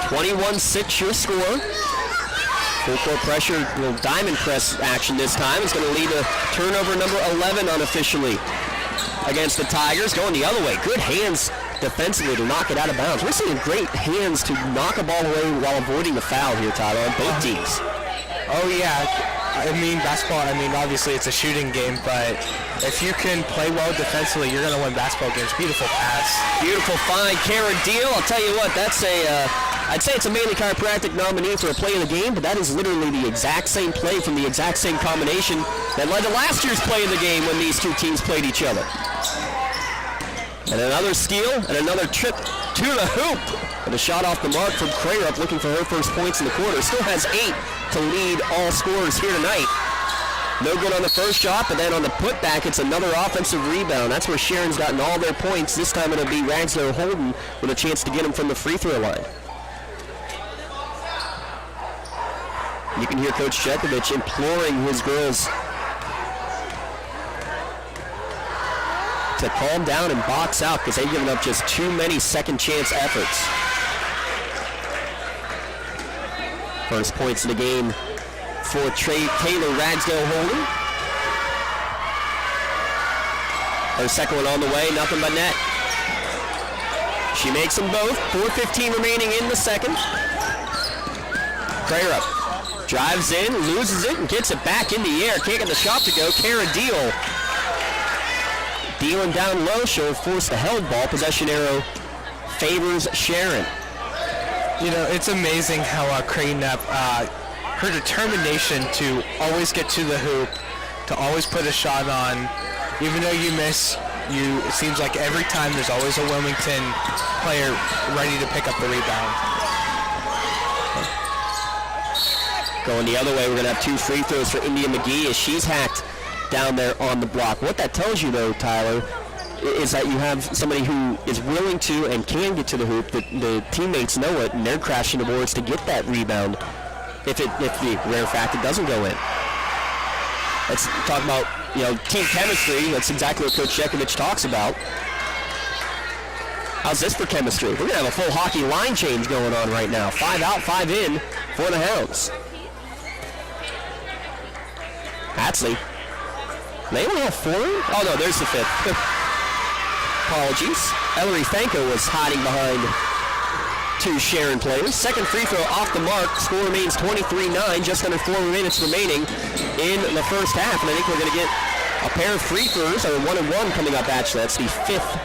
21-6 your score. Full court pressure, little diamond press action this time. It's going to lead to turnover number 11 unofficially against the Tigers. Going the other way. Good hands defensively to knock it out of bounds. We're seeing great hands to knock a ball away while avoiding the foul here, Tyler, on both teams. Oh, yeah. I mean, basketball, obviously it's a shooting game, but if you can play well defensively, you're going to win basketball games. Beautiful pass. Beautiful find, Karen Deal. I'll tell you what, that's I'd say it's a Manly Chiropractic nominee for a play of the game, but that is literally the exact same play from the exact same combination that led to last year's play of the game when these two teams played each other. And another steal and another trip to the hoop. And a shot off the mark from Krarup, looking for her first points in the quarter. Still has 8 to lead all scorers here tonight. No good on the first shot, but then on the putback, it's another offensive rebound. That's where Sharon's gotten all their points. This time it'll be Ragsdale Holden with a chance to get him from the free throw line. You can hear Coach Jekovic imploring his girls to calm down and box out because they've given up just too many second chance efforts. First points of the game for Taylor Ragsdale Holden. Her second one on the way, nothing but net. She makes them both. 4:15 remaining in the second. Krarup drives in, loses it, and gets it back in the air. Can't get the shot to go. Kara Deal. Dealing down low, she'll force the held ball. Possession arrow favors Sharon. You know, it's amazing how Krarup, her determination to always get to the hoop, to always put a shot on, even though you miss, it seems like every time there's always a Wilmington player ready to pick up the rebound. Going the other way, we're going to have 2 free throws for India McGee as she's hacked down there on the block. What that tells you, though, Tyler, is that you have somebody who is willing to and can get to the hoop. The teammates know it, and they're crashing the boards to get that rebound if the rare fact it doesn't go in. Let's talk about, team chemistry. That's exactly what Coach Jekovic talks about. How's this for chemistry? We're going to have a full hockey line change going on right now. 5 out, 5 in for the Hounds. Atzley. They only have 4? Oh, no, there's the 5th. Apologies. Ellery Fanko was hiding behind two Sharon players. Second free throw off the mark. Score remains 23-9, just under 4 minutes remaining in the first half. And I think we're going to get a pair of free throws, or 1-and-1 coming up, actually. That's the 5th.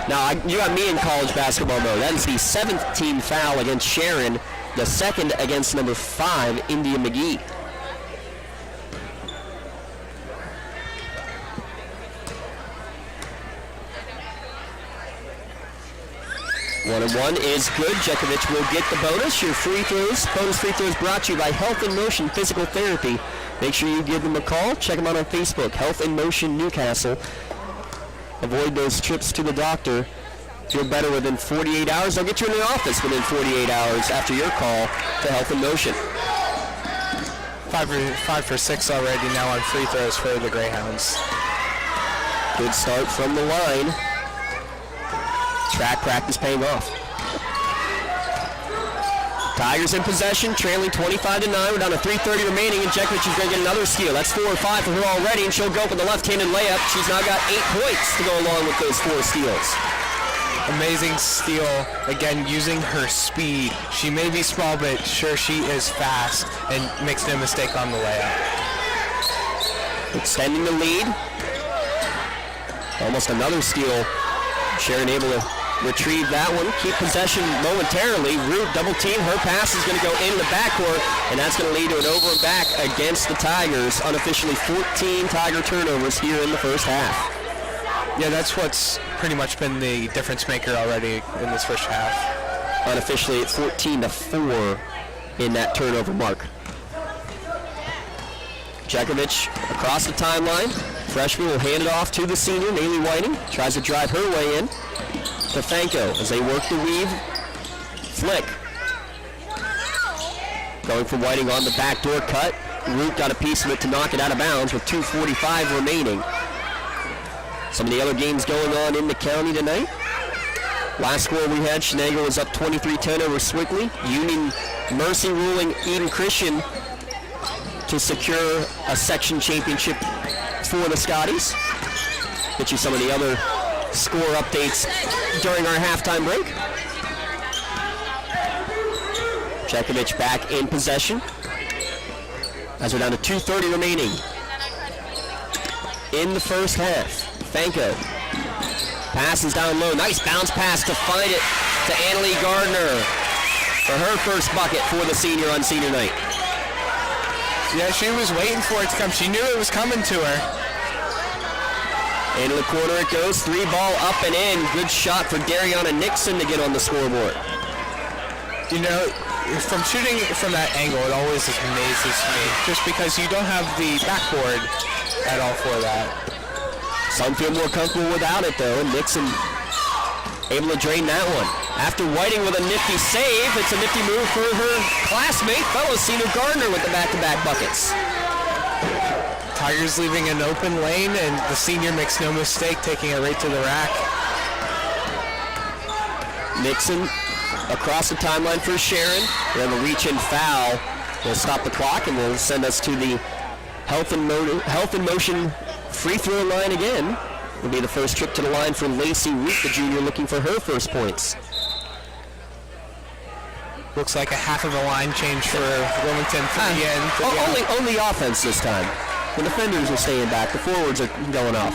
Now, you got me in college basketball mode. That is the 7th team foul against Sharon, the 2nd against number 5, India McGee. One is good. Jekovic will get the bonus. Your free throws, bonus free throws brought to you by Health in Motion Physical Therapy. Make sure you give them a call. Check them out on Facebook, Health in Motion Newcastle. Avoid those trips to the doctor. Feel better within 48 hours. They'll get you in the office within 48 hours after your call to Health in Motion. 5 for 6 already now on free throws for the Greyhounds. Good start from the line. Track practice paying off. Tigers in possession, trailing 25-9. We're down to 3:30 remaining, and Jekovic is going to get another steal. That's 4 or 5 for her already, and she'll go up with the left-handed layup. She's now got 8 points to go along with those 4 steals. Amazing steal, again, using her speed. She may be small, but sure, she is fast and makes no mistake on the layup. Extending the lead. Almost another steal. Sharon able to retrieve that one, keep possession momentarily. Root double team. Her pass is going to go into the backcourt, and that's going to lead to an over and back against the Tigers. Unofficially 14 Tiger turnovers here in the first half. Yeah, that's what's pretty much been the difference maker already in this first half. Unofficially at 14-4 in that turnover mark. Jekovic across the timeline. Freshman will hand it off to the senior, Naylee Whiting. Tries to drive her way in to Fanko as they work the weave. Flick. Going for Whiting on the backdoor cut. Root got a piece of it to knock it out of bounds with 2:45 remaining. Some of the other games going on in the county tonight. Last score we had, Shenago was up 23-10 over Swickley. Union Mercy ruling Eden Christian to secure a section championship for the Scotties. Get you some of the other score updates during our halftime break. Jekovic back in possession as we're down to 2:30 remaining in the first half. Fanko passes down low. Nice bounce pass to find it to Annalie Gardner for her first bucket for the senior on senior night. Yeah, she was waiting for it to come. She knew it was coming to her. Into the corner it goes. 3 ball up and in. Good shot for Dariana Nixon to get on the scoreboard. You know, from shooting from that angle, it always just amazes me. Just because you don't have the backboard at all for that. Some feel more comfortable without it, though, and Nixon able to drain that one. After Whiting with a nifty save, it's a nifty move for her classmate, fellow senior Gardner with the back-to-back buckets. Tigers leaving an open lane, and the senior makes no mistake taking it right to the rack. Nixon across the timeline for Sharon. We have a reach-in foul. We'll stop the clock, and we'll send us to the Health in Motion free throw line again. Will be the first trip to the line for Lacey Root, the junior, looking for her first points. Looks like a half of a line change for Wilmington for the end. Only offense this time. The defenders are staying back. The forwards are going off.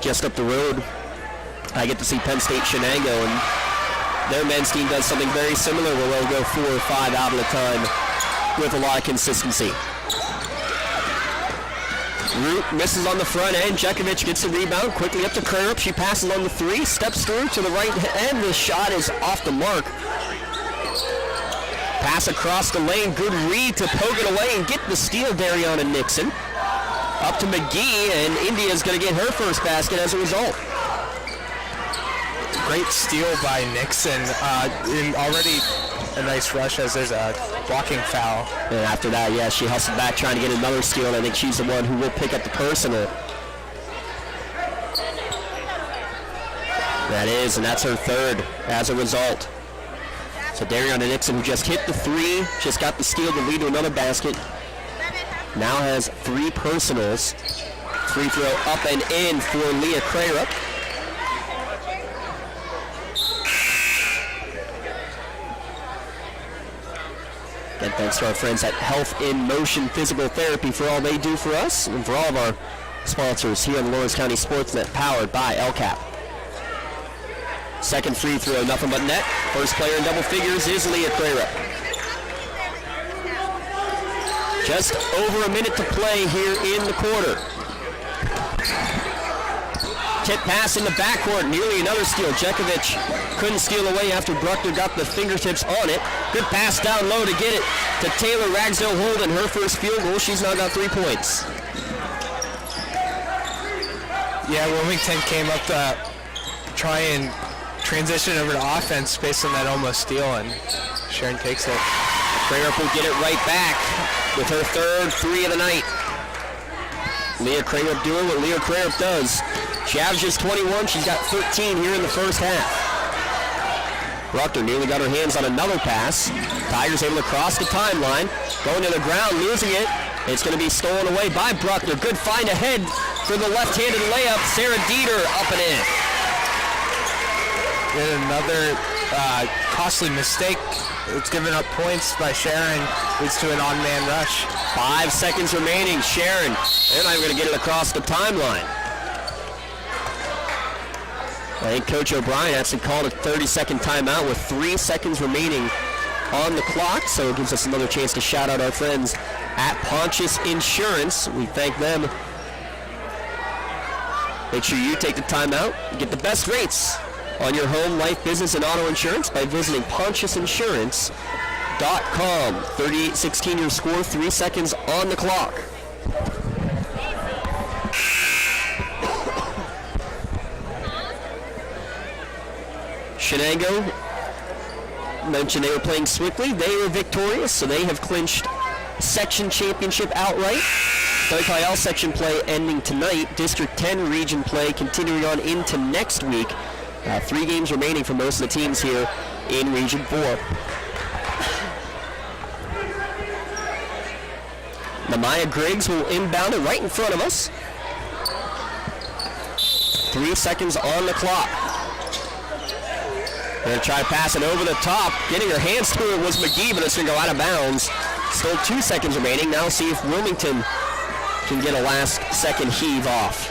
Just up the road, I get to see Penn State Shenango, and their men's team does something very similar where they'll go 4 or 5 out at a time with a lot of consistency. Root misses on the front end. Jekovic gets the rebound quickly up to Crurup. She passes on the 3, steps through to the right end. The shot is off the mark. Pass across the lane. Good read to poke it away and get the steal, Dariana Nixon. Up to McGee, and India's going to get her first basket as a result. Great steal by Nixon. Already a nice rush as there's a blocking foul. And after that, yeah, she hustled back trying to get another steal, and I think she's the one who will pick up the personal. That is, and that's her third as a result. So Dariana Nixon, who just hit the 3, just got the steal to lead to another basket, now has 3 personals. Free throw up and in for Leah Crurup. And thanks to our friends at Health in Motion Physical Therapy for all they do for us and for all of our sponsors here on the Lawrence County SportsNet, powered by LCAP. Second free throw, nothing but net. First player in double figures is Leah Crayrup. Just over a minute to play here in the quarter. Tip pass in the backcourt, nearly another steal. Jekovic couldn't steal away after Bruckner got the fingertips on it. Good pass down low to get it to Taylor Ragsdale-Holden. Her first field goal. She's now got 3 points. Yeah, Wilmington came up to try and transition over to offense based on that almost steal, and Sharon takes it. Crayrup will get it right back with her third three of the night. Leah Crayrup doing what Leah Crayrup does. She averages 21. She's got 13 here in the first half. Bruckner nearly got her hands on another pass. Tigers able to cross the timeline. Going to the ground, losing it. It's going to be stolen away by Bruckner. Good find ahead for the left-handed layup. Sarah Dieter up and in. And another costly mistake. It's given up points by Sharon. Leads to an on-man rush. 5 seconds remaining. Sharon, they're not even going to get it across the timeline. I think Coach O'Brien actually called a 30-second timeout with 3 seconds remaining on the clock, so it gives us another chance to shout out our friends at Pontius Insurance. We thank them. Make sure you take the timeout and get the best rates on your home, life, business, and auto insurance by visiting PontiusInsurance.com. 38-16 your score, 3 seconds on the clock. Shenango mentioned they were playing Swickley. They were victorious, so they have clinched section championship outright. WKL section play ending tonight. District 10 region play continuing on into next week. 3 games remaining for most of the teams here in Region 4. Namaya Griggs will inbound it right in front of us. 3 seconds on the clock. Going to try to pass it over the top. Getting her hands through it was McGee, but it's going to go out of bounds. Still 2 seconds remaining. Now see if Wilmington can get a last-second heave off.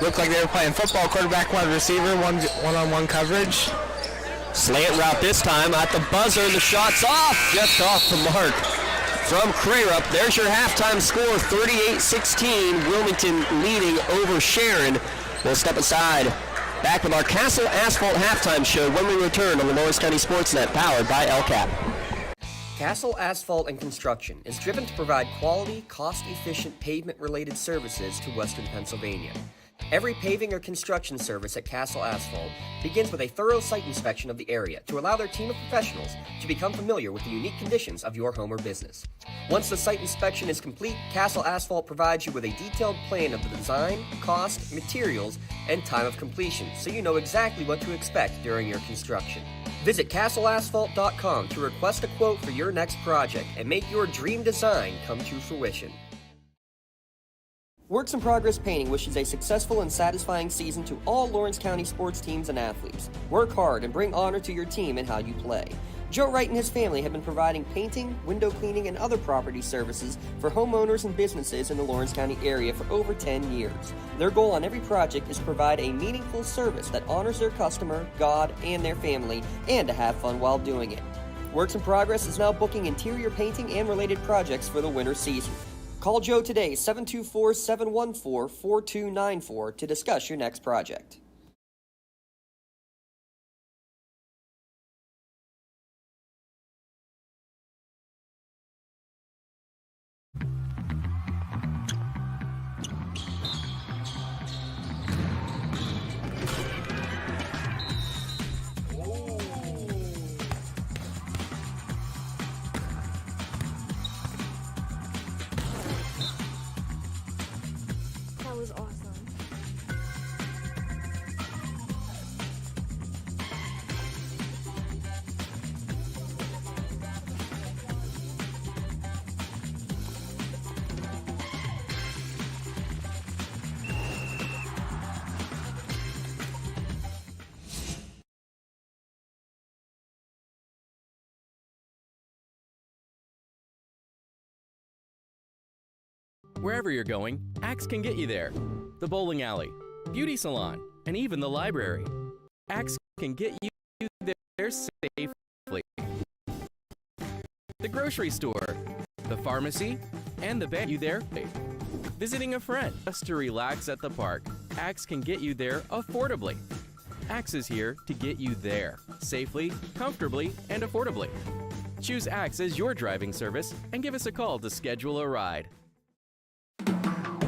Looked like they were playing football. Quarterback, one receiver, one-on-one coverage. Slant route this time at the buzzer. The shot's off. Just off the mark from Crayrup. There's your halftime score, 38-16. Wilmington leading over Sharon. We'll step aside. Back with our Castle Asphalt halftime show when we return on the Lawrence County SportsNet, powered by LCAP. Castle Asphalt and Construction is driven to provide quality, cost-efficient pavement-related services to Western Pennsylvania. Every paving or construction service at Castle Asphalt begins with a thorough site inspection of the area to allow their team of professionals to become familiar with the unique conditions of your home or business. Once the site inspection is complete, Castle Asphalt provides you with a detailed plan of the design, cost, materials, and time of completion, so you know exactly what to expect during your construction. Visit castleasphalt.com to request a quote for your next project and make your dream design come to fruition. Works in Progress Painting wishes a successful and satisfying season to all Lawrence County sports teams and athletes. Work hard and bring honor to your team in how you play. Joe Wright and his family have been providing painting, window cleaning, and other property services for homeowners and businesses in the Lawrence County area for over 10 years. Their goal on every project is to provide a meaningful service that honors their customer, God, and their family, and to have fun while doing it. Works in Progress is now booking interior painting and related projects for the winter season. Call Joe today, 724-714-4294 to discuss your next project. That was awesome. Wherever you're going, Axe can get you there. The bowling alley, beauty salon, and even the library. Axe can get you there safely. The grocery store, the pharmacy, and the bank you there. Visiting a friend, just to relax at the park. Axe can get you there affordably. Axe is here to get you there safely, comfortably, and affordably. Choose Axe as your driving service and give us a call to schedule a ride.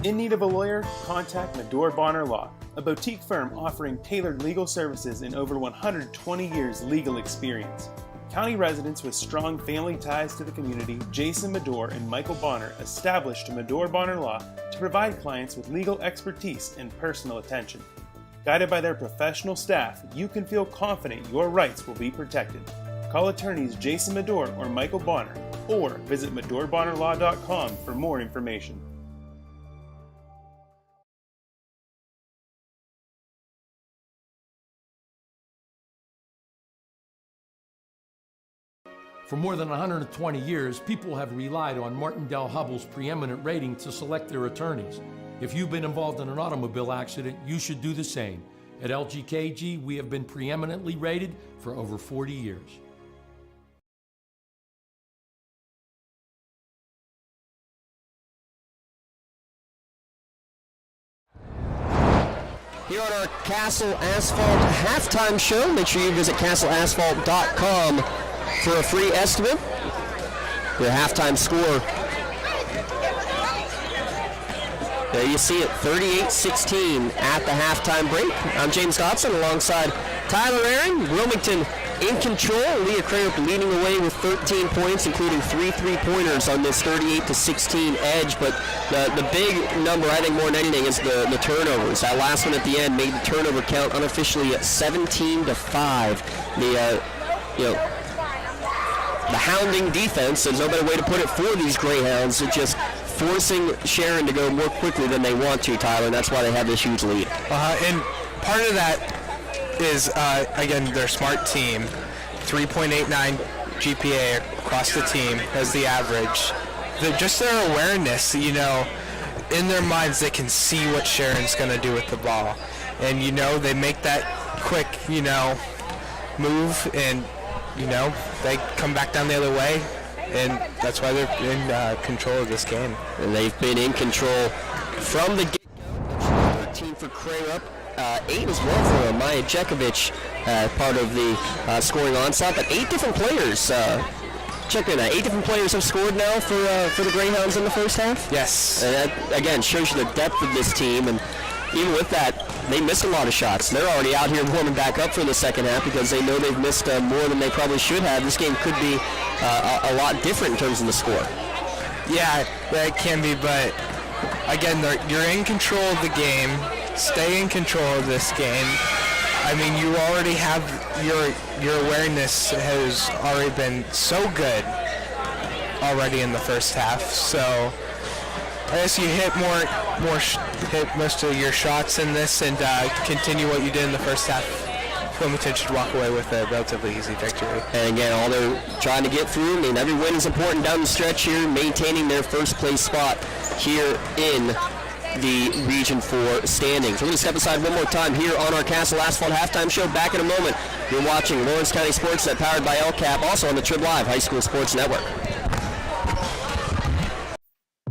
In need of a lawyer? Contact Medore Bonner Law, a boutique firm offering tailored legal services and over 120 years legal experience. County residents with strong family ties to the community, Jason Medore and Michael Bonner, established Medore Bonner Law to provide clients with legal expertise and personal attention. Guided by their professional staff, you can feel confident your rights will be protected. Call attorneys Jason Medore or Michael Bonner, or visit MedoreBonnerLaw.com for more information. For more than 120 years, people have relied on Martindale Hubbell's preeminent rating to select their attorneys. If you've been involved in an automobile accident, you should do the same. At LGKG, we have been preeminently rated for over 40 years. Here on our Castle Asphalt halftime show, make sure you visit castleasphalt.com for a free estimate. Your halftime score. There you see it, 38-16 at the halftime break. I'm James Dotson alongside Tyler Aaron. Wilmington in control. Leah Crayock leading the way with 13 points, including 3 3-pointers on this 38-16 edge. But the big number, I think, more than anything, is the turnovers. That last one at the end made the turnover count unofficially at 17-5. The hounding defense, there's no better way to put it for these Greyhounds. It's just forcing Sharon to go more quickly than they want to, Tyler, and that's why they have this huge lead. And part of that is, again, their smart team. 3.89 GPA across the team as the average. Just their awareness, in their minds, they can see what Sharon's going to do with the ball. And, they make that quick, move, and they come back down the other way, and that's why they're in control of this game. And they've been in control from the get-go. 13 for Crayock, 8 as well for Maya Jekovic, part of the scoring onslaught. But 8 different players. Check in. 8 different players have scored now for the Greyhounds in the first half. Yes. And that, again, shows you the depth of this team. And even with that, they missed a lot of shots. They're already out here warming back up for the second half because they know they've missed more than they probably should have. This game could be a lot different in terms of the score. Yeah, that can be, but again, you're in control of the game. Stay in control of this game. I mean, you already have your awareness has already been so good already in the first half. So I guess you hit hit most of your shots in this and continue what you did in the first half. Wilmington should walk away with a relatively easy victory. And again, all they're trying to get through, every win is important down the stretch here, maintaining their first place spot here in the Region 4 standings. We're going to step aside one more time here on our Castle Asphalt halftime show. Back in a moment. You're watching Lawrence County SportsNet, powered by LCAP, also on the Trib Live High School Sports Network.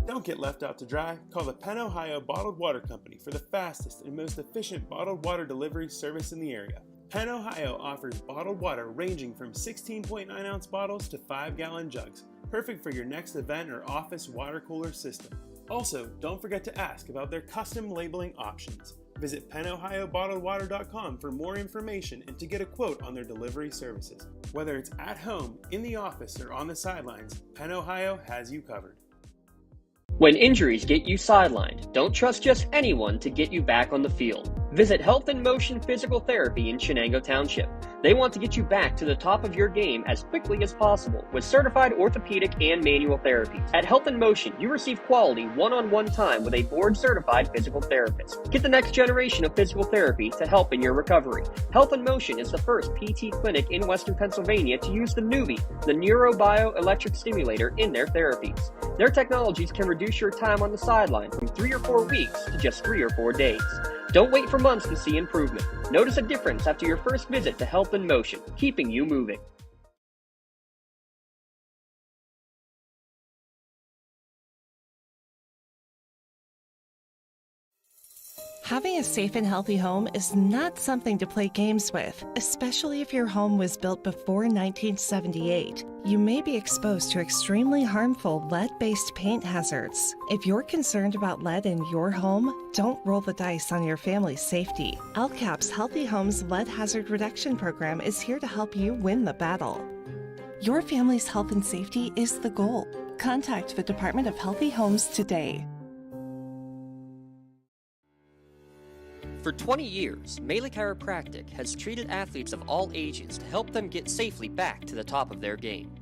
Don't get left out to dry. Call the Penn Ohio Bottled Water Company for the fastest and most efficient bottled water delivery service in the area. Penn Ohio offers bottled water ranging from 16.9-ounce bottles to 5-gallon jugs, perfect for your next event or office water cooler system. Also, don't forget to ask about their custom labeling options. Visit PennOhioBottledWater.com for more information and to get a quote on their delivery services. Whether it's at home, in the office, or on the sidelines, Penn Ohio has you covered. When injuries get you sidelined, don't trust just anyone to get you back on the field. Visit Health in Motion Physical Therapy in Shenango Township. They want to get you back to the top of your game as quickly as possible with certified orthopedic and manual therapies. At Health in Motion, you receive quality one-on-one time with a board-certified physical therapist. Get the next generation of physical therapy to help in your recovery. Health in Motion is the first PT clinic in Western Pennsylvania to use the Nuvie, the neurobioelectric stimulator, in their therapies. Their technologies can reduce your time on the sideline from 3 or 4 weeks to just 3 or 4 days. Don't wait for months to see improvement. Notice a difference after your first visit to Health in Motion, keeping you moving. Having a safe and healthy home is not something to play games with, especially if your home was built before 1978. You may be exposed to extremely harmful lead-based paint hazards. If you're concerned about lead in your home, don't roll the dice on your family's safety. LCAP's Healthy Homes Lead Hazard Reduction Program is here to help you win the battle. Your family's health and safety is the goal. Contact the Department of Healthy Homes today. For 20 years, Melee Chiropractic has treated athletes of all ages to help them get safely back to the top of their game.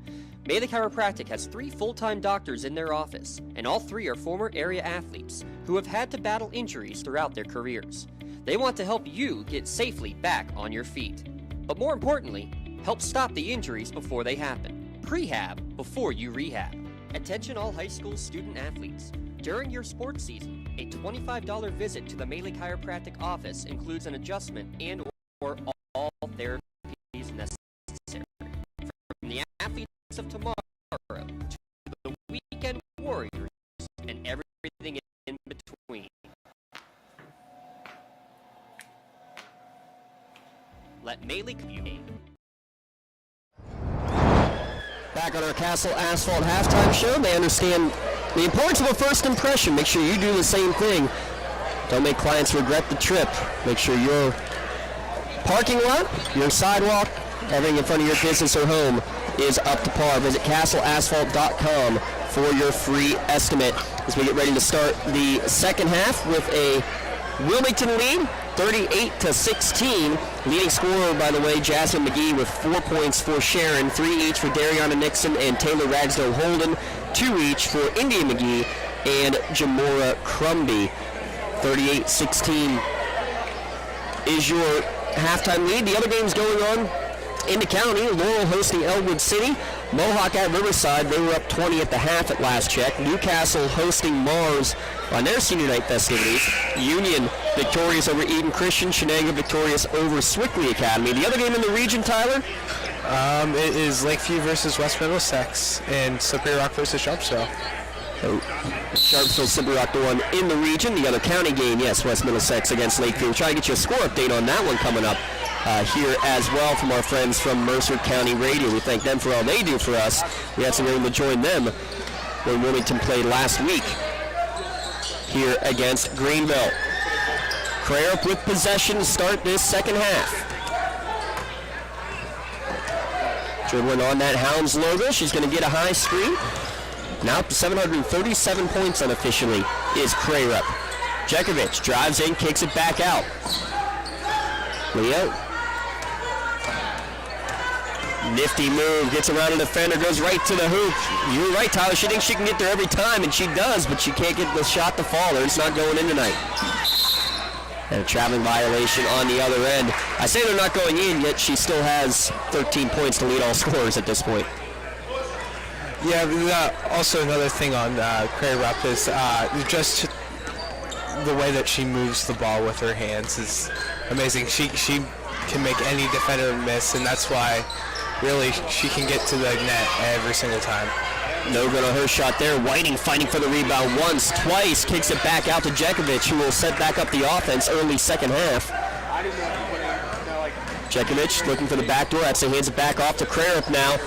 Melee Chiropractic has 3 full-time doctors in their office, and all 3 are former area athletes who have had to battle injuries throughout their careers. They want to help you get safely back on your feet. But more importantly, help stop the injuries before they happen. Prehab before you rehab. Attention all high school student athletes. During your sports season, a $25 visit to the Melee Chiropractic office includes an adjustment and or all therapies necessary. From the athletes of tomorrow to the weekend warriors and everything in between. Let Melee communicate. Back on our Castle Asphalt halftime show, they understand the importance of a first impression. Make sure you do the same thing. Don't make clients regret the trip. Make sure your parking lot, your sidewalk, everything in front of your business or home is up to par. Visit castleasphalt.com for your free estimate as we get ready to start the second half with a Wilmington lead, 38-16. Leading scorer, by the way, Jasmine McGee with 4 points for Sharon, 3 each for Dariana Nixon and Taylor Ragsdale Holden, 2 each for India McGee and Jamora Crumby. 38-16 is your halftime lead. The other games going on in the county. Laurel hosting Elwood City. Mohawk at Riverside, they were up 20 at the half at last check. Newcastle hosting Mars on their senior night festivities. Union victorious over Eden Christian. Shenango victorious over Swickley Academy. The other game in the region, Tyler? It is Lakeview versus West Middlesex and Slippery Rock versus Sharpsville. Sharpsville, Slippery Rock, the one in the region. The other county game, yes, West Middlesex against Lakeview. We'll try to get you a score update on that one coming up here as well from our friends from Mercer County Radio. We thank them for all they do for us. We had some room to join them when Wilmington played last week here against Greenville. Crarup with possession to start this second half. Dribbling on that Hounds logo. She's going to get a high screen. Now up to 737 points unofficially is Crarup. Jekovic drives in, kicks it back out. Leo. Nifty move, gets around a defender, goes right to the hoop. You're right, Tyler. She thinks she can get there every time, and she does, but she can't get the shot to fall. It's not going in tonight. And a traveling violation on the other end. I say they're not going in, yet she still has 13 points to lead all scorers at this point. Yeah, also another thing on Crarup is just the way that she moves the ball with her hands is amazing. She can make any defender miss, and that's why really she can get to the net every single time. No good on her shot there. Whiting fighting for the rebound once, twice, kicks it back out to Jekovic, who will set back up the offense early second half. Jekovic looking for the back door. Actually hands it back off to Crarup now.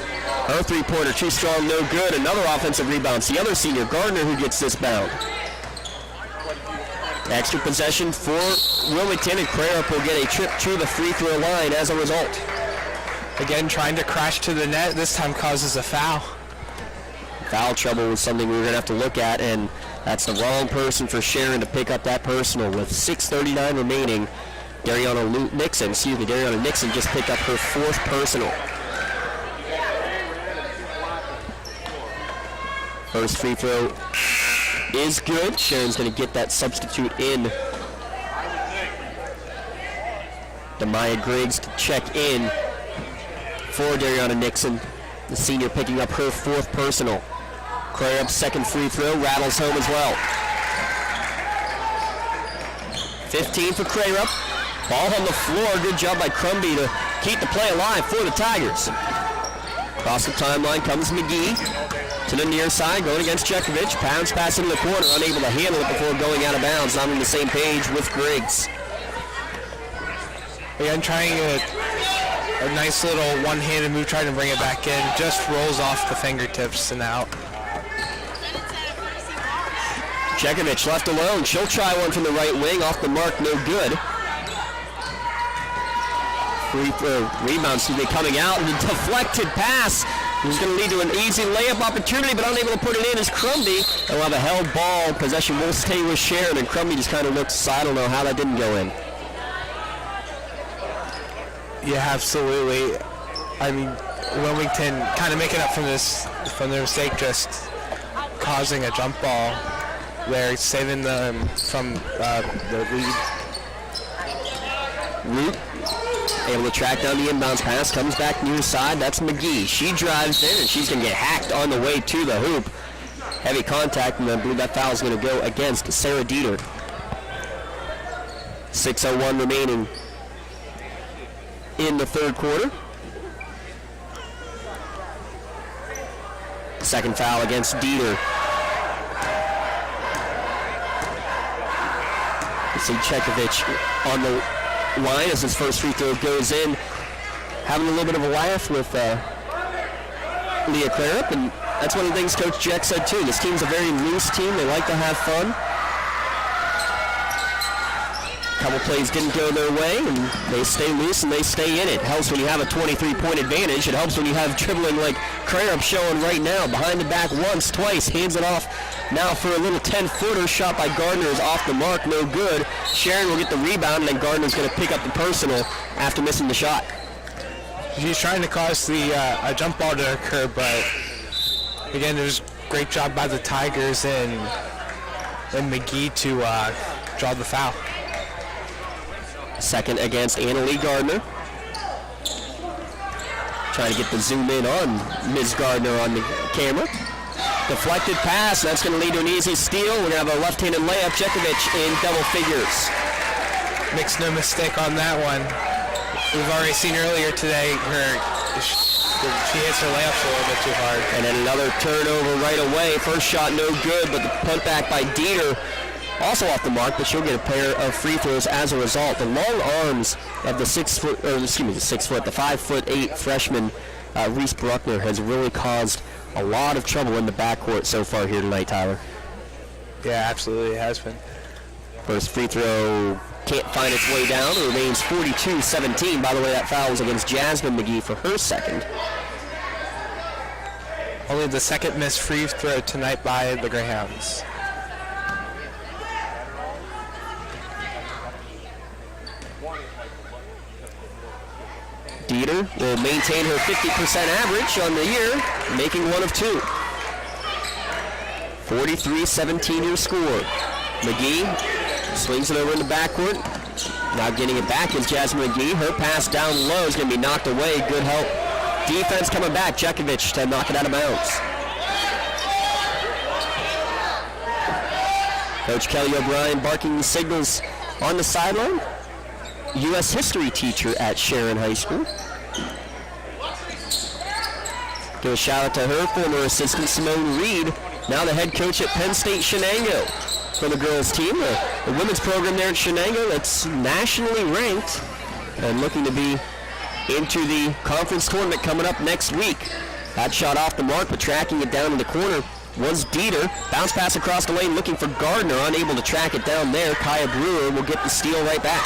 Her three-pointer too strong, no good. Another offensive rebound. It's the other senior, Gardner, who gets this bound. Extra possession for Wilmington, and Crarup will get a trip to the free throw line as a result. Again, trying to crash to the net, this time causes a foul. Foul trouble was something we were going to have to look at, and that's the wrong person for Sharon to pick up that personal with 6:39 remaining Dariana Nixon just picked up her 4th personal. First free throw is good. Sharon's going to get that substitute in. Demaya Griggs to check in for Dariana Nixon. The senior picking up her 4th personal. Crayup's second free throw rattles home as well. 15 for Crarup. Ball on the floor. Good job by Crumby to keep the play alive for the Tigers. Across the timeline comes McGee to the near side, going against Chekovich. Pounds pass into the corner, unable to handle it before going out of bounds. Not on the same page with Griggs. Again, trying a nice little one-handed move, trying to bring it back in. Just rolls off the fingertips and out. Chekovich left alone. She'll try one from the right wing. Off the mark, no good. Free throw rebound, coming out. And a deflected pass. It was going to lead to an easy layup opportunity, but unable to put it in is Crumby. They'll have a held ball. Possession will stay with Sharon, and Crumby just kind of looks aside. I don't know how that didn't go in. Yeah, absolutely. I mean, Wilmington kind of making up from their mistake, just causing a jump ball there, saving them from the lead. Root able to track down the inbounds pass, comes back near side. That's McGee. She drives in, and she's going to get hacked on the way to the hoop. Heavy contact, and I believe that foul is going to go against Sarah Dieter. 6:01 remaining in the third quarter. Second foul against Dieter. You see Chekovich on the line as his first free throw goes in. Having a little bit of a laugh with Leah Clarup, and that's one of the things Coach Jack said too. This team's a very loose team. They like to have fun. Couple plays didn't go their way, and they stay loose and they stay in it. Helps when you have a 23-point advantage. It helps when you have dribbling like Crarup showing right now. Behind the back once, twice, hands it off now for a little 10-footer. Shot by Gardner is off the mark, no good. Sharon will get the rebound, and then Gardner's going to pick up the personal after missing the shot. He's trying to cause a jump ball to occur, but again, it was a great job by the Tigers and McGee to draw the foul. Second against Annalie Gardner. Trying to get the zoom in on Ms. Gardner on the camera. Deflected pass, that's going to lead to an easy steal. We're going to have a left-handed layup. Chekovich in double figures. Makes no mistake on that one. We've already seen earlier today she hits her layups a little bit too hard. And then another turnover right away. First shot no good, but the punt back by Dieter also off the mark, but she'll get a pair of free throws as a result. The long arms of the 5'8" freshman Reese Bruckner has really caused a lot of trouble in the backcourt so far here tonight, Tyler. Yeah, absolutely, it has been. First free throw can't find its way down. It remains 42-17. By the way, that foul was against Jasmine McGee for her second. Only the second missed free throw tonight by the Greyhounds. Dieter will maintain her 50% average on the year, making one of two. 43-17 your score. McGee swings it over in the backcourt. Now getting it back is Jasmine McGee. Her pass down low is going to be knocked away. Good help. Defense coming back. Chekovich to knock it out of bounds. Coach Kelly O'Brien barking signals on the sideline. U.S. history teacher at Sharon High School. Give a shout out to her former assistant Simone Reed, now the head coach at Penn State Shenango for the girls team. The women's program there at Shenango that's nationally ranked and looking to be into the conference tournament coming up next week. That shot off the mark, but tracking it down in the corner was Dieter. Bounce pass across the lane looking for Gardner, unable to track it down there. Kaya Brewer will get the steal right back.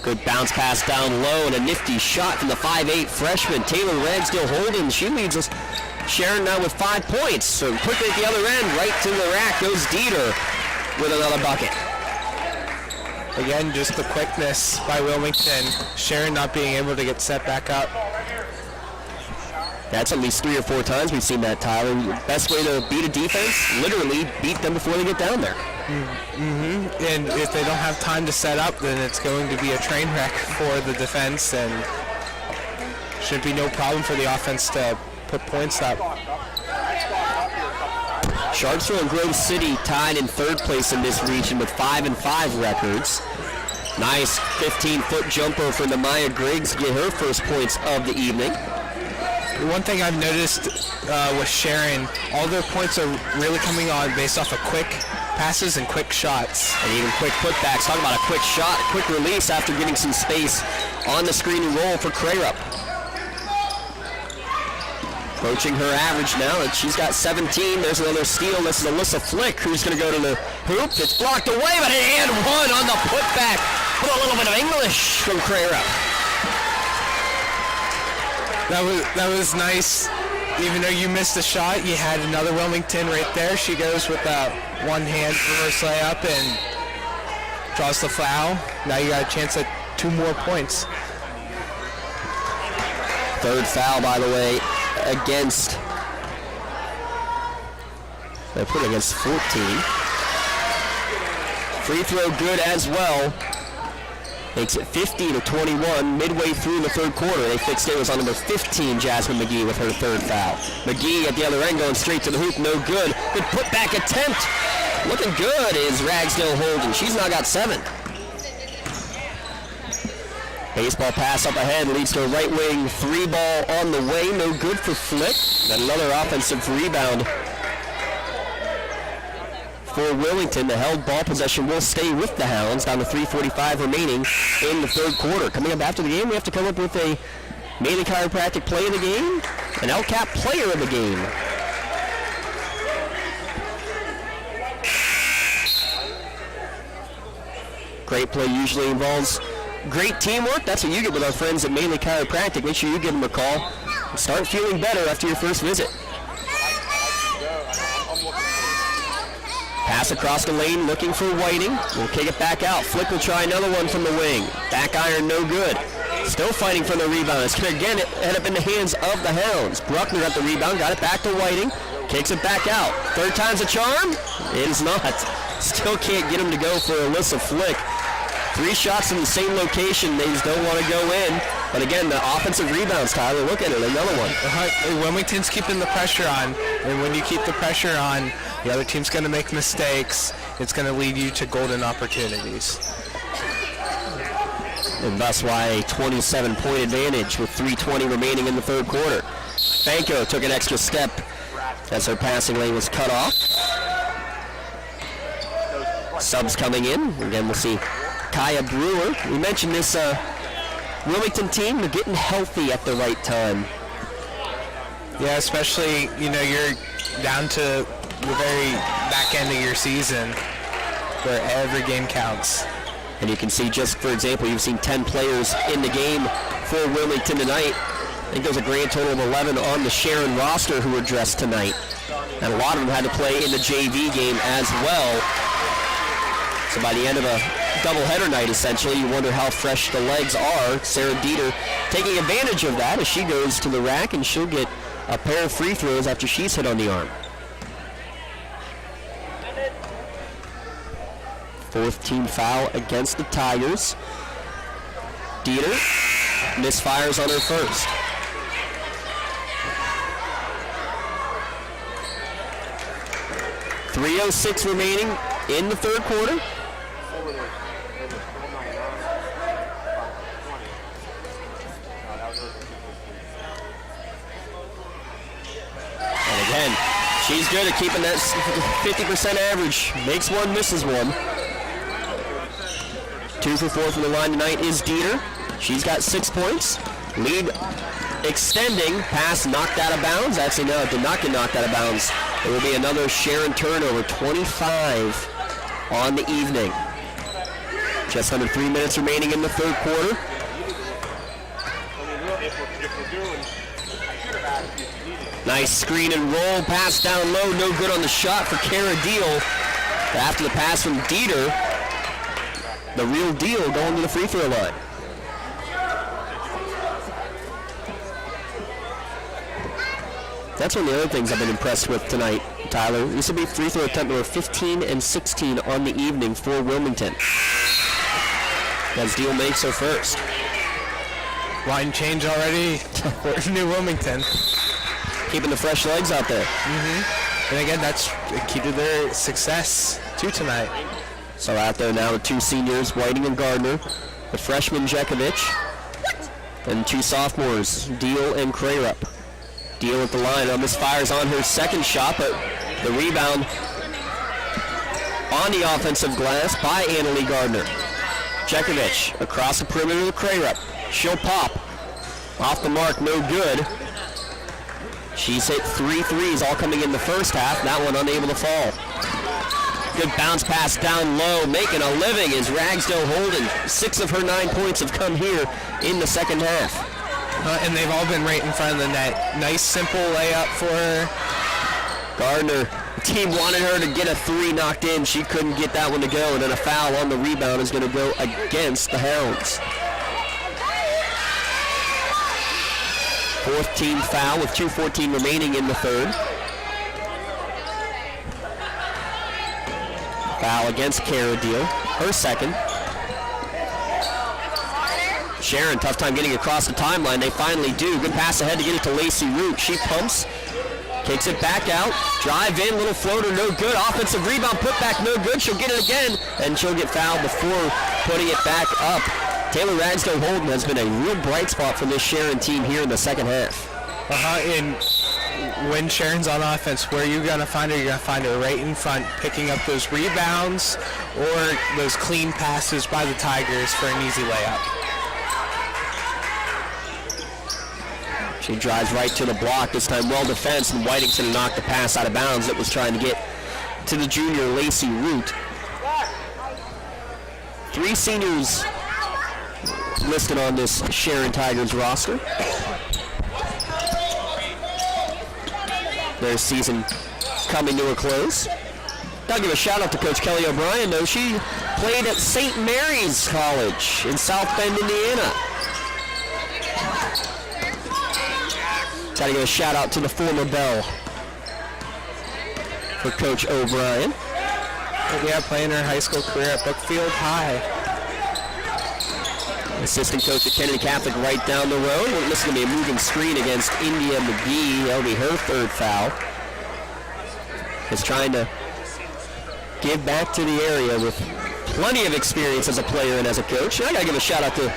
Good bounce pass down low and a nifty shot from the 5'8" freshman. Taylor Ragsdale holding. She leads us Sharon now with 5 points. So quickly at the other end, right to the rack goes Dieter with another bucket. Again, just the quickness by Wilmington. Sharon not being able to get set back up. That's at least 3 or 4 times we've seen that, Tyler. Best way to beat a defense, literally beat them before they get down there. Mm-hmm. And if they don't have time to set up, then it's going to be a train wreck for the defense, and should be no problem for the offense to put points up. Sharpsville and Grove City tied in 3rd place in this region with 5-5 records. Nice 15-foot jumper for Namaya Griggs to get her first points of the evening. One thing I've noticed with Sharon, all their points are really coming on based off of quick passes and quick shots. And even quick putbacks. Talk about a quick shot, quick release after getting some space on the screen and roll for Crarup. Approaching her average now, and she's got 17. There's another steal. This is Alyssa Flick, who's going to go to the hoop. It's blocked away, but an and one on the putback. Put a little bit of English from Crarup. That was nice. Even though you missed the shot, you had another Wilmington right there. She goes with a one-hand reverse layup and draws the foul. Now you got a chance at 2 more points. 3rd foul, by the way, against. They put it against 14. Free throw good as well. Makes it 15-21 midway through the 3rd quarter. They fixed it was on number 15, Jasmine McGee, with her 3rd foul. McGee at the other end going straight to the hoop, no good. Good putback attempt. Looking good is Ragsdale Holden. She's now got 7. Baseball pass up ahead leads to a right wing 3-ball on the way. No good for Flick. And another offensive rebound for Wilmington. The held ball possession will stay with the Hounds. Down to 3:45 remaining in the 3rd quarter. Coming up after the game, we have to come up with a Mainly Chiropractic play of the game, an LCAP player of the game. Great play usually involves great teamwork. That's what you get with our friends at Mainly Chiropractic. Make sure you give them a call and start feeling better after your first visit. Pass across the lane, looking for Whiting. We'll kick it back out. Flick will try another one from the wing. Back iron, no good. Still fighting for the rebound. It's going to again end up in the hands of the Hounds. Bruckner got the rebound, got it back to Whiting. Kicks it back out. 3rd time's a charm? It is not. Still can't get him to go for Alyssa Flick. 3 shots in the same location. They just don't want to go in. But again, the offensive rebounds, Tyler, look at it, another one. Wilmington's keeping the pressure on. And when you keep the pressure on, the other team's going to make mistakes. It's going to lead you to golden opportunities. And thus why a 27-point advantage with 3:20 remaining in the 3rd quarter. Banco took an extra step as her passing lane was cut off. Subs coming in. Again, we'll see Kaya Brewer. We mentioned this Wilmington team, they're getting healthy at the right time. Yeah, especially, you're down to the very back end of your season where every game counts. And you can see, just for example, you've seen 10 players in the game for Wilmington tonight. I think there's a grand total of 11 on the Sharon roster who were dressed tonight. And a lot of them had to play in the JV game as well. So by the end of a doubleheader night, essentially, you wonder how fresh the legs are. Sarah Dieter taking advantage of that as she goes to the rack, and she'll get a pair of free throws after she's hit on the arm. 4th team foul against the Tigers. Dieter misfires on her first. .306 remaining in the 3rd quarter. And again, she's good at keeping that 50% average. Makes one, misses one. 2 for 4 from the line tonight is Dieter. She's got 6 points. Lead extending. Pass knocked out of bounds. Actually, no, it did not get knocked out of bounds. It will be another Sharon turnover. 25 on the evening. Just under 3 minutes remaining in the 3rd quarter. Nice screen and roll, pass down low, no good on the shot for Kara Deal. After the pass from Dieter, the real deal going to the free throw line. That's one of the other things I've been impressed with tonight, Tyler. This will be free throw attempt number 15 and 16 on the evening for Wilmington. As Deal makes her first. Line change already for New Wilmington. Keeping the fresh legs out there. And again, that's the key to their success too tonight. So out there now with two seniors, Whiting and Gardner, the freshman Jekovic, and two sophomores, Deal and Crarup. Deal at the line. Misfires on her second shot, but the rebound on the offensive glass by Annalie Gardner. Jekovic across the perimeter to Crarup. She'll pop. Off the mark, no good. She's hit 3 threes, all coming in the first half. That one unable to fall. Good bounce pass down low, making a living is Ragsdale Holden. 6 of her 9 points have come here in the second half. And they've all been right in front of the net. Nice, simple layup for her. Gardner, the team wanted her to get a 3 knocked in. She couldn't get that one to go, and then a foul on the rebound is going to go against the Hounds. Fourth team foul with 2:14 remaining in the third. Foul against Kara Deal, her second. Sharon, tough time getting across the timeline. They finally do. Good pass ahead to get it to Lacey Root. She pumps, kicks it back out, drive in, little floater, no good. Offensive rebound, put back, no good. She'll get it again, and she'll get fouled before putting it back up. Taylor Ragsdale Holden has been a real bright spot for this Sharon team here in the second half. And when Sharon's on offense, where are you going to find her? You're going to find her right in front, picking up those rebounds or those clean passes by the Tigers for an easy layup. She drives right to the block, this time well defensed, and Whitington knocked the pass out of bounds that was trying to get to the junior Lacey Root. 3 seniors listed on this Sharon Tigers roster. Their season coming to a close. Gotta give a shout out to Coach Kelly O'Brien, though. She played at St. Mary's College in South Bend, Indiana. Gotta give a shout out to the former Bell for Coach O'Brien. Yeah, playing her high school career at Brookfield High. Assistant coach at Kennedy Catholic right down the road. This is going to be a moving screen against India McGee. That'll be her third foul. Is trying to give back to the area with plenty of experience as a player and as a coach. And I got to give a shout out to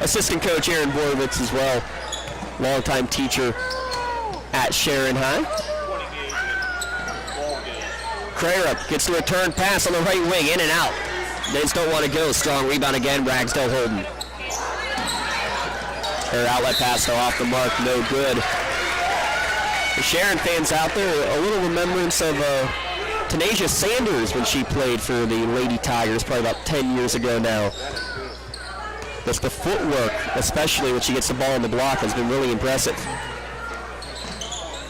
assistant coach Aaron Borovitz as well. Longtime teacher at Sharon High. Crarup gets the return pass on the right wing, in and out. They just don't want to go. Strong rebound again, Ragsdale Holden. Her outlet pass though off the mark, no good. The Sharon fans out there, a little remembrance of Tanasia Sanders when she played for the Lady Tigers probably about 10 years ago now. That's the footwork, especially when she gets the ball in the block, has been really impressive.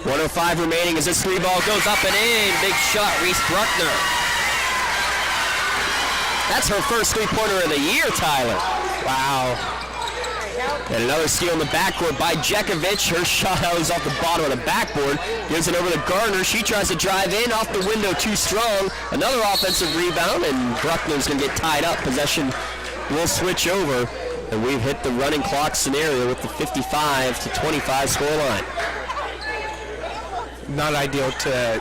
1:05 remaining as this 3 ball goes up and in. Big shot, Reese Bruckner. That's her first 3-pointer of the year, Tyler. Wow. And another steal in the backcourt by Jekovic. Her shot was off the bottom of the backboard. Gives it over to Gardner. She tries to drive in off the window, too strong. Another offensive rebound, and Bruckner's going to get tied up. Possession will switch over, and we've hit the running clock scenario with the 55-25 scoreline. Not ideal to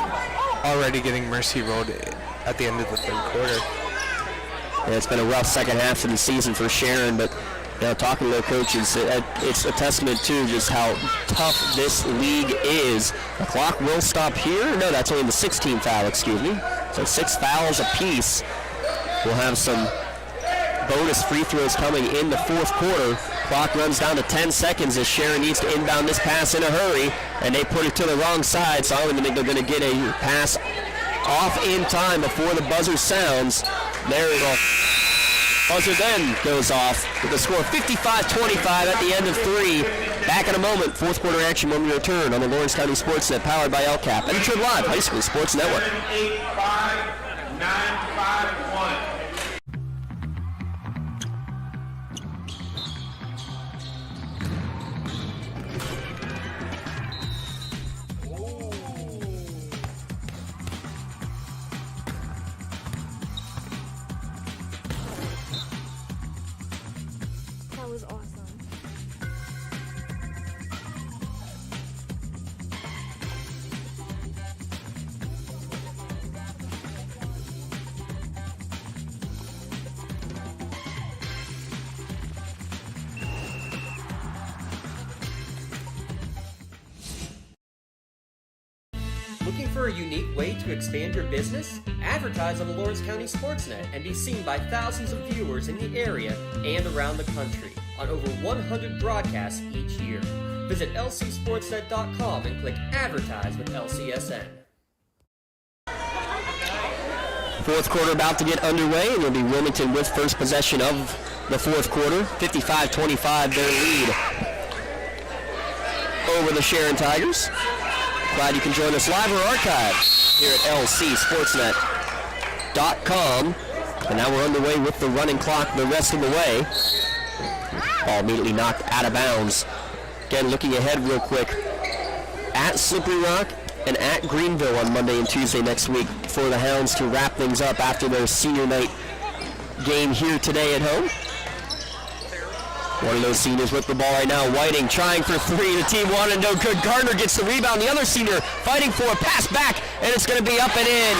already getting mercy rolled at the end of the third quarter. Yeah, it's been a rough second half of the season for Sharon, but talking to their coaches, it's a testament to just how tough this league is. The clock will stop here. No, that's only the 16 foul, excuse me. So 6 fouls apiece. We'll have some bonus free throws coming in the fourth quarter. Clock runs down to 10 seconds as Sharon needs to inbound this pass in a hurry, and they put it to the wrong side, so I don't even think they're going to get a pass off in time before the buzzer sounds. There we go. Buzzer then goes off with a score of 55-25 at the end of 3. Back in a moment, fourth quarter action when we return on the Lawrence County SportsNet, powered by LCAP and the Trib Live High School Sports Network. 785-951. That was awesome. Looking for a unique way to expand your business? Advertise on the Lawrence County SportsNet and be seen by thousands of viewers in the area and around the country on over 100 broadcasts each year. Visit lcsportsnet.com and click Advertise with LCSN. Fourth quarter about to get underway, and it'll be Wilmington with first possession of the fourth quarter. 55-25 their lead over the Sharon Tigers. Glad you can join us live or archived here at lcsportsnet.com. And now we're underway with the running clock the rest of the way. Ball immediately knocked out of bounds. Again, looking ahead real quick. At Slippery Rock and at Greenville on Monday and Tuesday next week for the Hounds to wrap things up after their senior night game here today at home. One of those seniors with the ball right now. Whiting trying for three. The team wanted no good. Gardner gets the rebound. The other senior fighting for a pass back, and it's going to be up and in.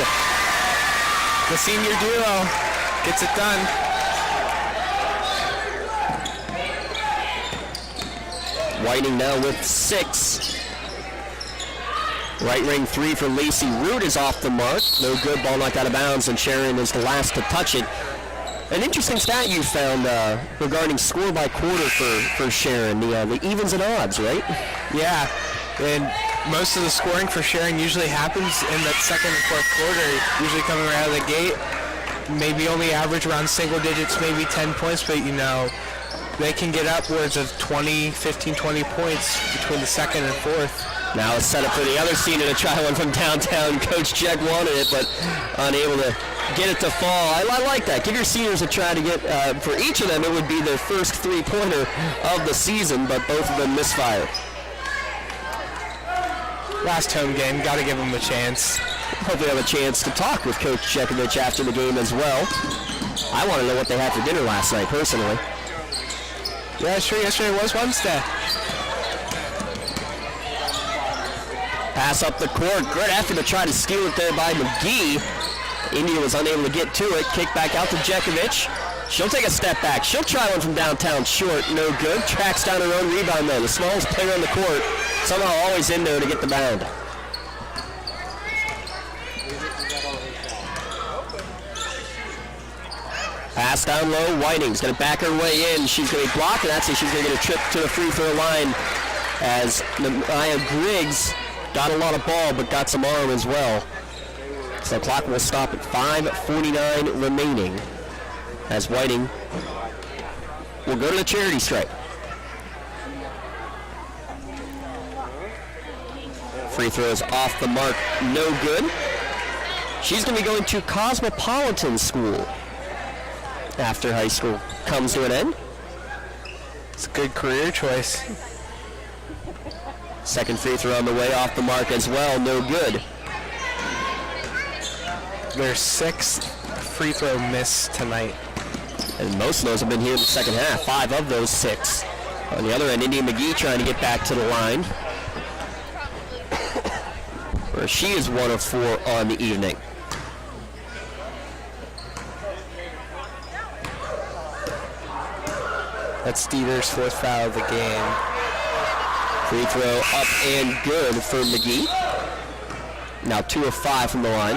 The senior duo gets it done. Whiting now with 6. Right ring 3 for Lacey Root is off the mark. No good. Ball knocked out of bounds, and Sharon is the last to touch it. An interesting stat you found regarding score by quarter for Sharon, the evens and odds, right? Yeah, and most of the scoring for Sharon usually happens in that second and fourth quarter, usually coming right out of the gate. Maybe only average around single digits, maybe 10 points, but they can get upwards of 20, 15, 20 points between the second and fourth. Now it's set up for the other senior to try one from downtown. Coach Jack wanted it, but unable to get it to fall. I like that. Give your seniors a try to get, for each of them, it would be their first three-pointer of the season, but both of them misfired. Last home game, got to give them a chance. Hope they have a chance to talk with Coach Jekovich after the game as well. I want to know what they had for dinner last night, personally. Yeah, sure, yesterday was Wednesday. Pass up the court. Good effort to try to steal it there by McGee. India was unable to get to it. Kick back out to Jekovich. She'll take a step back. She'll try one from downtown. Short, no good. Tracks down her own rebound though. The smallest player on the court. Somehow always in there to get the bound. Pass down low. Whiting's going to back her way in. She's going to be blocked, and that's it. She's going to get a trip to the free throw line as Maya Griggs got a lot of ball, but got some arm as well. So the clock will stop at 5:49 remaining as Whiting will go to the charity stripe. Free throws off the mark, no good. She's going to be going to Cosmopolitan School after high school comes to an end. It's a good career choice. Second free throw on the way, off the mark as well, no good. Their 6th free throw miss tonight. And most of those have been here in the second half, 5 of those 6. On the other end, India McGee trying to get back to the line, where she is 1 of 4 on the evening. That's Stever's 4th foul of the game. Free throw up and good for McGee. Now 2 of 5 from the line.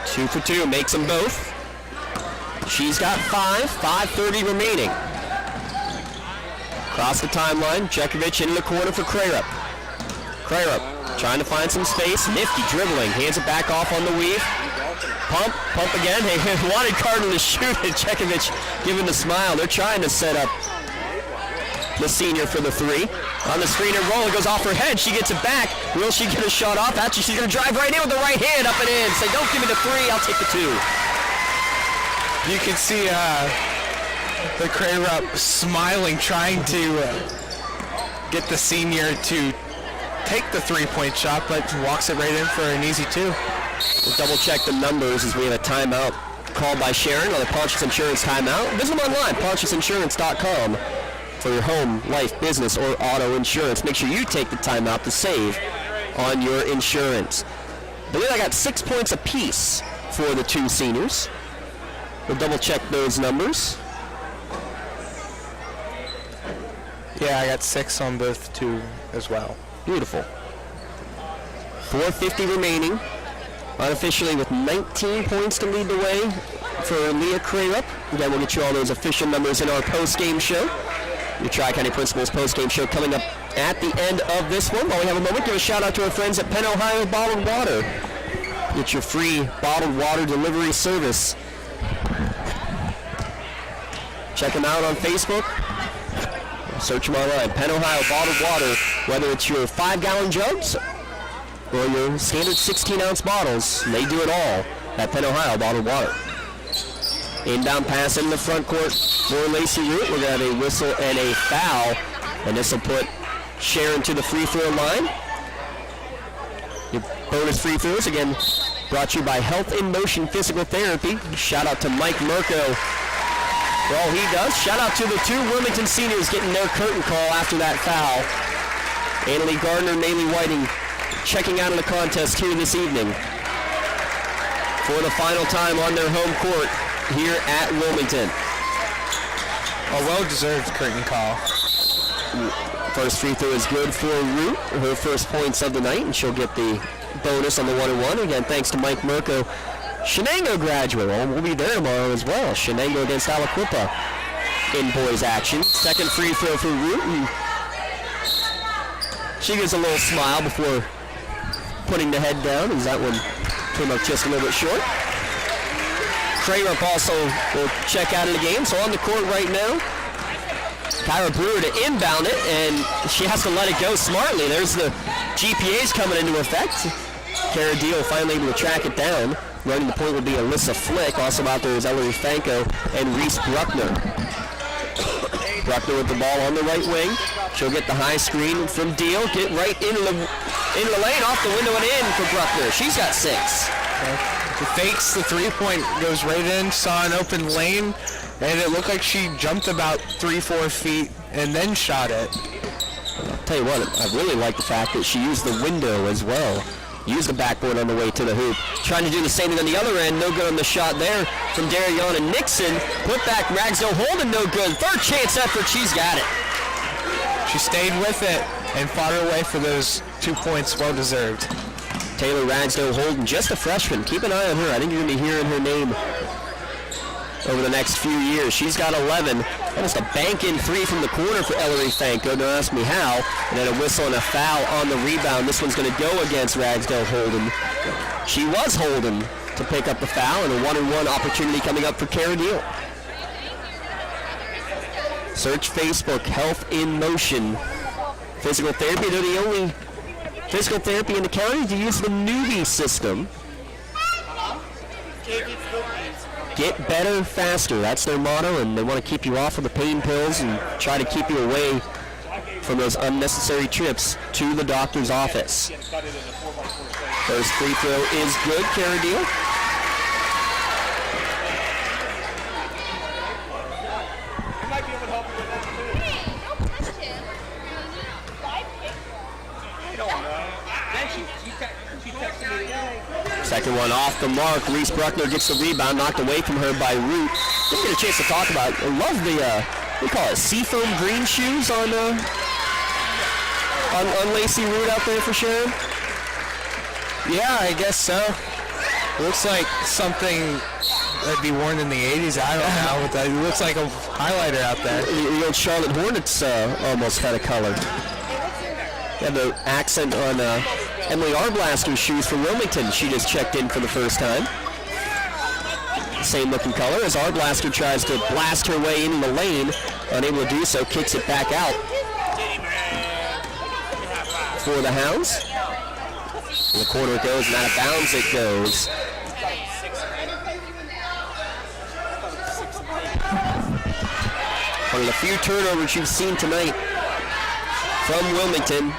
Two for 2, makes them both. She's got 5, 5:30 remaining. Across the timeline, Jekovich into the corner for Crarup. Crarup trying to find some space, nifty dribbling, hands it back off on the weave. Pump again. They wanted Cardinal to shoot it. Chekovich giving the smile. They're trying to set up the senior for the three. On the screen and roll, it goes off her head. She gets it back. Will she get a shot off? Actually, she's going to drive right in with the right hand, up and in. Say, don't give me the three, I'll take the two. You can see the Cray-Rupp smiling, trying to get the senior to take the three-point shot, but walks it right in for an easy two. We'll double check the numbers as we have a timeout called by Sharon on the Pontius Insurance timeout. Visit them online, pontiusinsurance.com, for your home, life, business, or auto insurance. Make sure you take the timeout to save on your insurance. I believe I got 6 points apiece for the two seniors. We'll double check those numbers. Yeah, I got 6 on both two as well. Beautiful. 4:50 remaining. Unofficially with 19 points to lead the way for Leah Cray-Rupp. Again, we'll get you all those official numbers in our post-game show. Your Tri-County Principals post-game show coming up at the end of this one. While we have a moment, give a shout-out to our friends at Penn Ohio Bottled Water. Get your free bottled water delivery service. Check them out on Facebook. Search them online. Penn Ohio Bottled Water, whether it's your 5-gallon jugs or your standard 16-ounce bottles, they do it all at Penn Ohio Bottled Water. Inbound pass in the front court for Lacey Root. We're going to have a whistle and a foul, and this will put Sharon to the free throw line. Your bonus free throws, again, brought to you by Health in Motion Physical Therapy. Shout out to Mike Mirko for all he does. Shout out to the two Wilmington seniors getting their curtain call after that foul. Annalie Gardner, Maylee Whiting checking out of the contest here this evening for the final time on their home court here at Wilmington. A well-deserved curtain call. First free throw is good for Root, her first points of the night, and she'll get the bonus on the 1-and-1. Again, thanks to Mike Mirko, Shenango graduate. Well, we'll be there tomorrow as well. Shenango against Aliquippa in boys action. Second free throw for Root, and she gives a little smile before putting the head down, as that one came up just a little bit short. Cray-Rupp also will check out of the game, so on the court right now. Kyra Brewer to inbound it, and she has to let it go smartly. There's the GPAs coming into effect. Cara Deal finally able to track it down. Running the point will be Alyssa Flick. Also out there is Ellery Fanko and Reese Bruckner. Bruckner with the ball on the right wing. She'll get the high screen from Deal. Get right into the lane, off the window and in for Bruckner. She's got 6. Fakes the three-point, goes right in, saw an open lane, and it looked like she jumped about 3-4 feet and then shot it. I'll tell you what, I really like the fact that she used the window as well. Used the backboard on the way to the hoop. Trying to do the same thing on the other end. No good on the shot there from Dariana Nixon. Put back Ragsdale Holden, no good. Third chance effort, she's got it. She stayed with it and fought her way for those 2 points, well deserved. Taylor Ragsdale Holden, just a freshman. Keep an eye on her. I think you're going to be hearing her name over the next few years. She's got 11. Almost a bank-in three from the corner for Ellery Fanko. Don't ask me how. And then a whistle and a foul on the rebound. This one's going to go against Ragsdale Holden. She was holding to pick up the foul, and a 1-and-1 opportunity coming up for Cara Deal. Search Facebook, Health in Motion Physical Therapy. They're the only physical therapy in the county to use the newbie system. Get better faster. That's their motto, and they want to keep you off of the pain pills and try to keep you away from those unnecessary trips to the doctor's office. First free throw is good, Cara Deal. Second one off the mark. Reese Bruckner gets the rebound, knocked away from her by Root. Didn't get a chance to talk about it. I love the, we call it seafoam green shoes on Lacey Root out there for Sharon. Yeah, I guess so. It looks like something that'd be worn in the 80s. I don't know. It looks like a highlighter out there. The old Charlotte Hornets almost kind of color. They have the accent on Emily Arblaster's shoes from Wilmington. She just checked in for the first time. same looking color as our blaster tries to blast her way into the lane. Unable to do so, kicks it back out for the Hounds. In the corner it goes, and out of bounds it goes. One of the few turnovers you've seen tonight from Wilmington.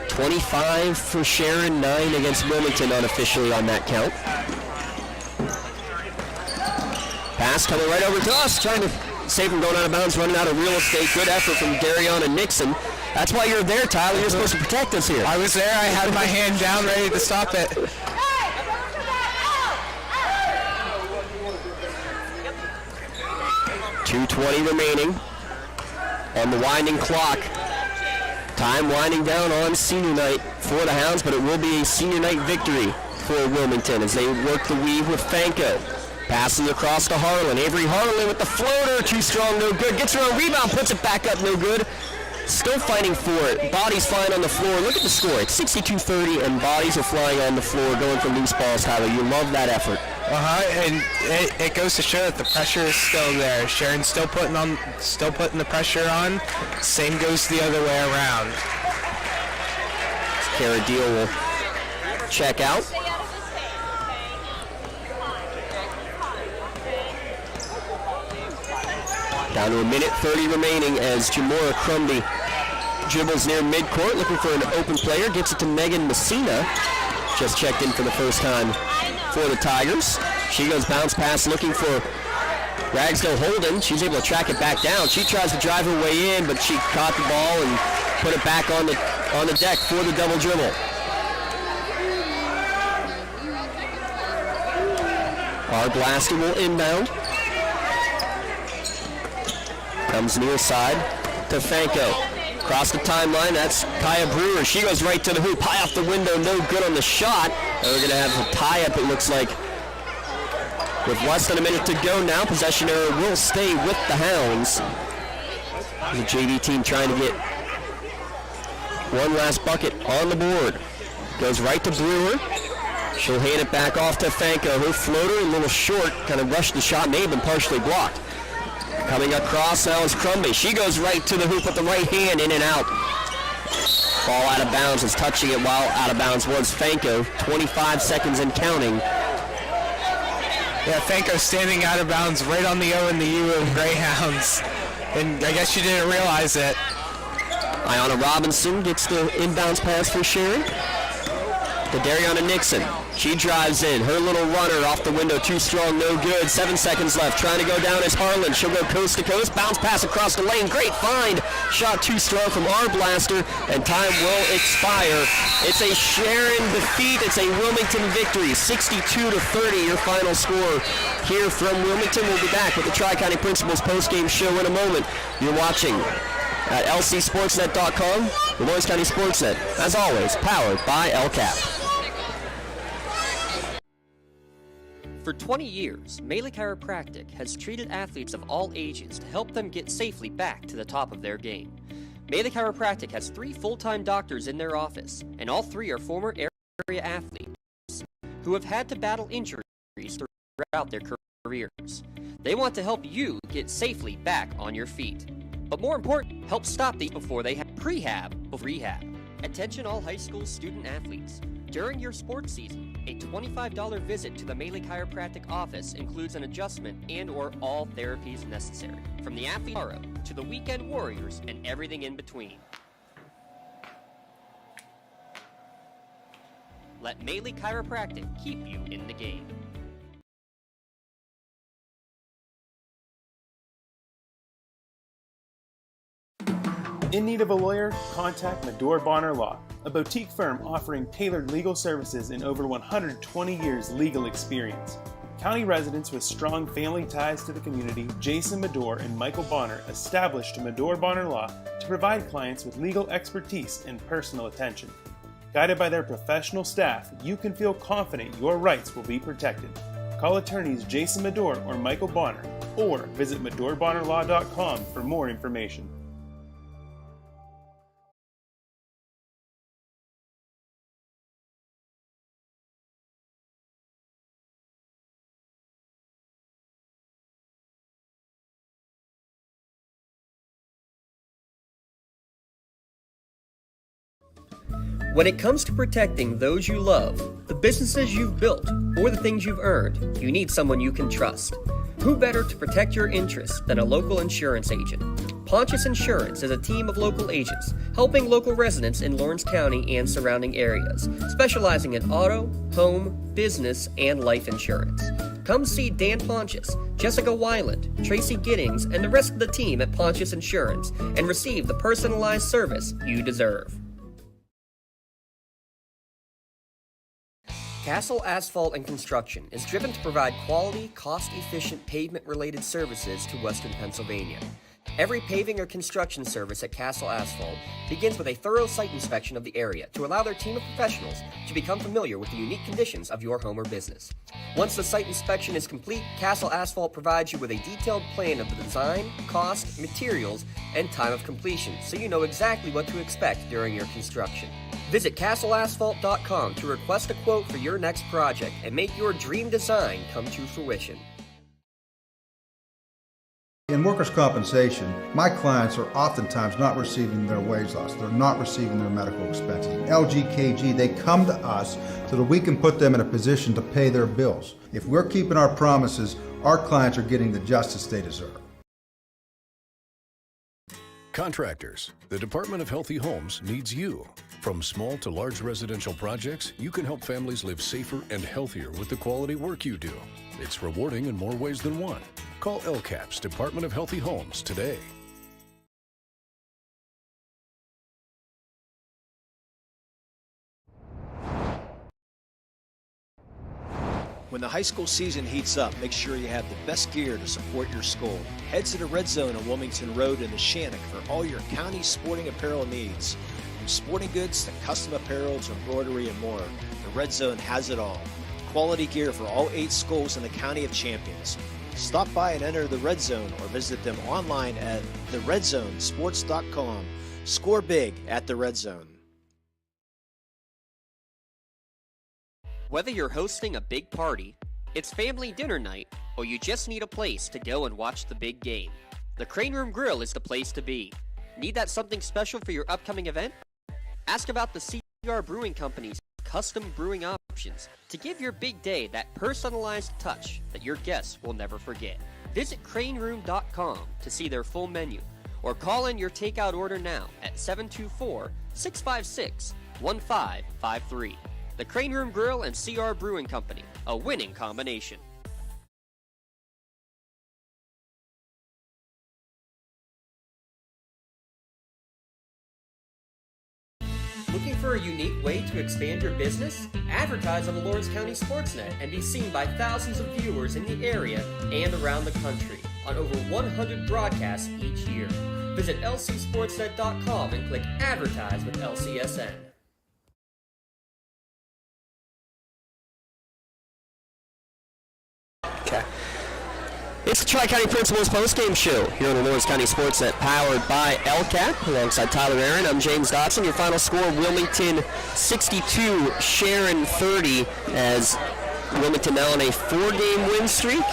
25 for Sharon, 9 against Wilmington unofficially on that count. Pass coming right over to us, trying to save him going out of bounds, running out of real estate. Good effort from Dariana Nixon. That's why you're there, Tyler. You're supposed to protect us here. I was there. I had my hand down, ready to stop it. .220 remaining on the winding clock. Time winding down on senior night for the Hounds, but it will be a senior night victory for Wilmington as they work the weave with Fanko. Passes across to Harlan. Avery Harlan with the floater. Too strong, no good. Gets her own rebound, puts it back up, no good. Still fighting for it. Bodies flying on the floor. Look at the score. It's 62-30, and bodies are flying on the floor, going for loose balls, Tyler. You love that effort. And it goes to show that the pressure is still there. Sharon's still putting the pressure on. Same goes the other way around. Cara Deal will check out. Down to a minute 30 remaining as Jamora Crumby dribbles near midcourt, looking for an open player. Gets it to Megan Messina. Just checked in for the first time for the Tigers. She goes bounce pass looking for Ragsdale Holden. She's able to track it back down. She tries to drive her way in, but she caught the ball and put it back on the deck for the double dribble. Our blaster will inbound. Comes near side to Fanko. Across the timeline, that's Kaya Brewer. She goes right to the hoop. High off the window, no good on the shot. And we're going to have a tie-up, it looks like. With less than a minute to go now, possession error will stay with the Hounds. The JV team trying to get one last bucket on the board. Goes right to Brewer. She'll hand it back off to Fanko. Her floater, a little short, kind of rushed the shot, may have been partially blocked. Coming across now is Crumby. She goes right to the hoop with the right hand, in and out. Ball out of bounds. Is touching it while out of bounds was Fanko. 25 seconds and counting. Yeah, Fanko standing out of bounds right on the O and the U of Greyhounds. And I guess she didn't realize it. Ayanna Robinson gets the inbounds pass for Sharon. To Dariana Nixon. She drives in. Her little runner off the window, too strong, no good. 7 seconds left. Trying to go down is Harlan. She'll go coast to coast. Bounce pass across the lane. Great find. Shot too strong from our blaster, and time will expire. It's a Sharon defeat. It's a Wilmington victory. 62-30, your final score here from Wilmington. We'll be back with the Tri-County Principals postgame show in a moment. You're watching at lcsportsnet.com, the Lawrence County SportsNet, as always, powered by LCAP. For 20 years, Melee Chiropractic has treated athletes of all ages to help them get safely back to the top of their game. Melee Chiropractic has 3 full-time doctors in their office, and all 3 are former area athletes who have had to battle injuries throughout their careers. They want to help you get safely back on your feet. But more important, help stop these before they have prehab before rehab. Attention all high school student athletes. During your sports season, a $25 visit to the Melee Chiropractic office includes an adjustment and or all therapies necessary. From the athlete tomorrow to the weekend warriors and everything in between. Let Melee Chiropractic keep you in the game. In need of a lawyer? Contact Medore Bonner Law, a boutique firm offering tailored legal services and over 120 years legal experience. County residents with strong family ties to the community, Jason Medore and Michael Bonner, established Medore Bonner Law to provide clients with legal expertise and personal attention. Guided by their professional staff, you can feel confident your rights will be protected. Call attorneys Jason Medore or Michael Bonner, or visit MedoreBonnerLaw.com for more information. When it comes to protecting those you love, the businesses you've built, or the things you've earned, you need someone you can trust. Who better to protect your interests than a local insurance agent? Pontius Insurance is a team of local agents helping local residents in Lawrence County and surrounding areas, specializing in auto, home, business, and life insurance. Come see Dan Pontius, Jessica Weiland, Tracy Giddings, and the rest of the team at Pontius Insurance and receive the personalized service you deserve. Castle Asphalt and Construction is driven to provide quality, cost-efficient pavement-related services to Western Pennsylvania. Every paving or construction service at Castle Asphalt begins with a thorough site inspection of the area to allow their team of professionals to become familiar with the unique conditions of your home or business. Once the site inspection is complete, Castle Asphalt provides you with a detailed plan of the design, cost, materials, and time of completion so you know exactly what to expect during your construction. Visit castleasphalt.com to request a quote for your next project and make your dream design come to fruition. In workers' compensation, my clients are oftentimes not receiving their wage loss. They're not receiving their medical expenses. LGKG, they come to us so that we can put them in a position to pay their bills. If we're keeping our promises, our clients are getting the justice they deserve. Contractors, the Department of Healthy Homes needs you. From small to large residential projects, you can help families live safer and healthier with the quality work you do. It's rewarding in more ways than one. Call LCAP's Department of Healthy Homes today. When the high school season heats up, make sure you have the best gear to support your school. Head to the Red Zone on Wilmington Road in the Shannock for all your county sporting apparel needs. From sporting goods to custom apparel to embroidery and more, the Red Zone has it all. Quality gear for all 8 schools in the County of Champions. Stop by and enter the Red Zone or visit them online at theredzonesports.com. Score big at the Red Zone. Whether you're hosting a big party, it's family dinner night, or you just need a place to go and watch the big game, the Crane Room Grill is the place to be. Need that something special for your upcoming event? Ask about the CR Brewing Company's custom brewing options to give your big day that personalized touch that your guests will never forget. Visit craneroom.com to see their full menu, or call in your takeout order now at 724-656-1553. The Crane Room Grill and CR Brewing Company, a winning combination. Looking for a unique way to expand your business? Advertise on the Lawrence County SportsNet and be seen by thousands of viewers in the area and around the country on over 100 broadcasts each year. Visit lcsportsnet.com and click Advertise with LCSN. Okay. It's the Tri-County Principals postgame show here on the Lawrence County SportsNet, powered by LCAP. Alongside Tyler Aaron, I'm James Dotson. Your final score, Wilmington 62, Sharon 30, as Wilmington now on a 4-game win streak.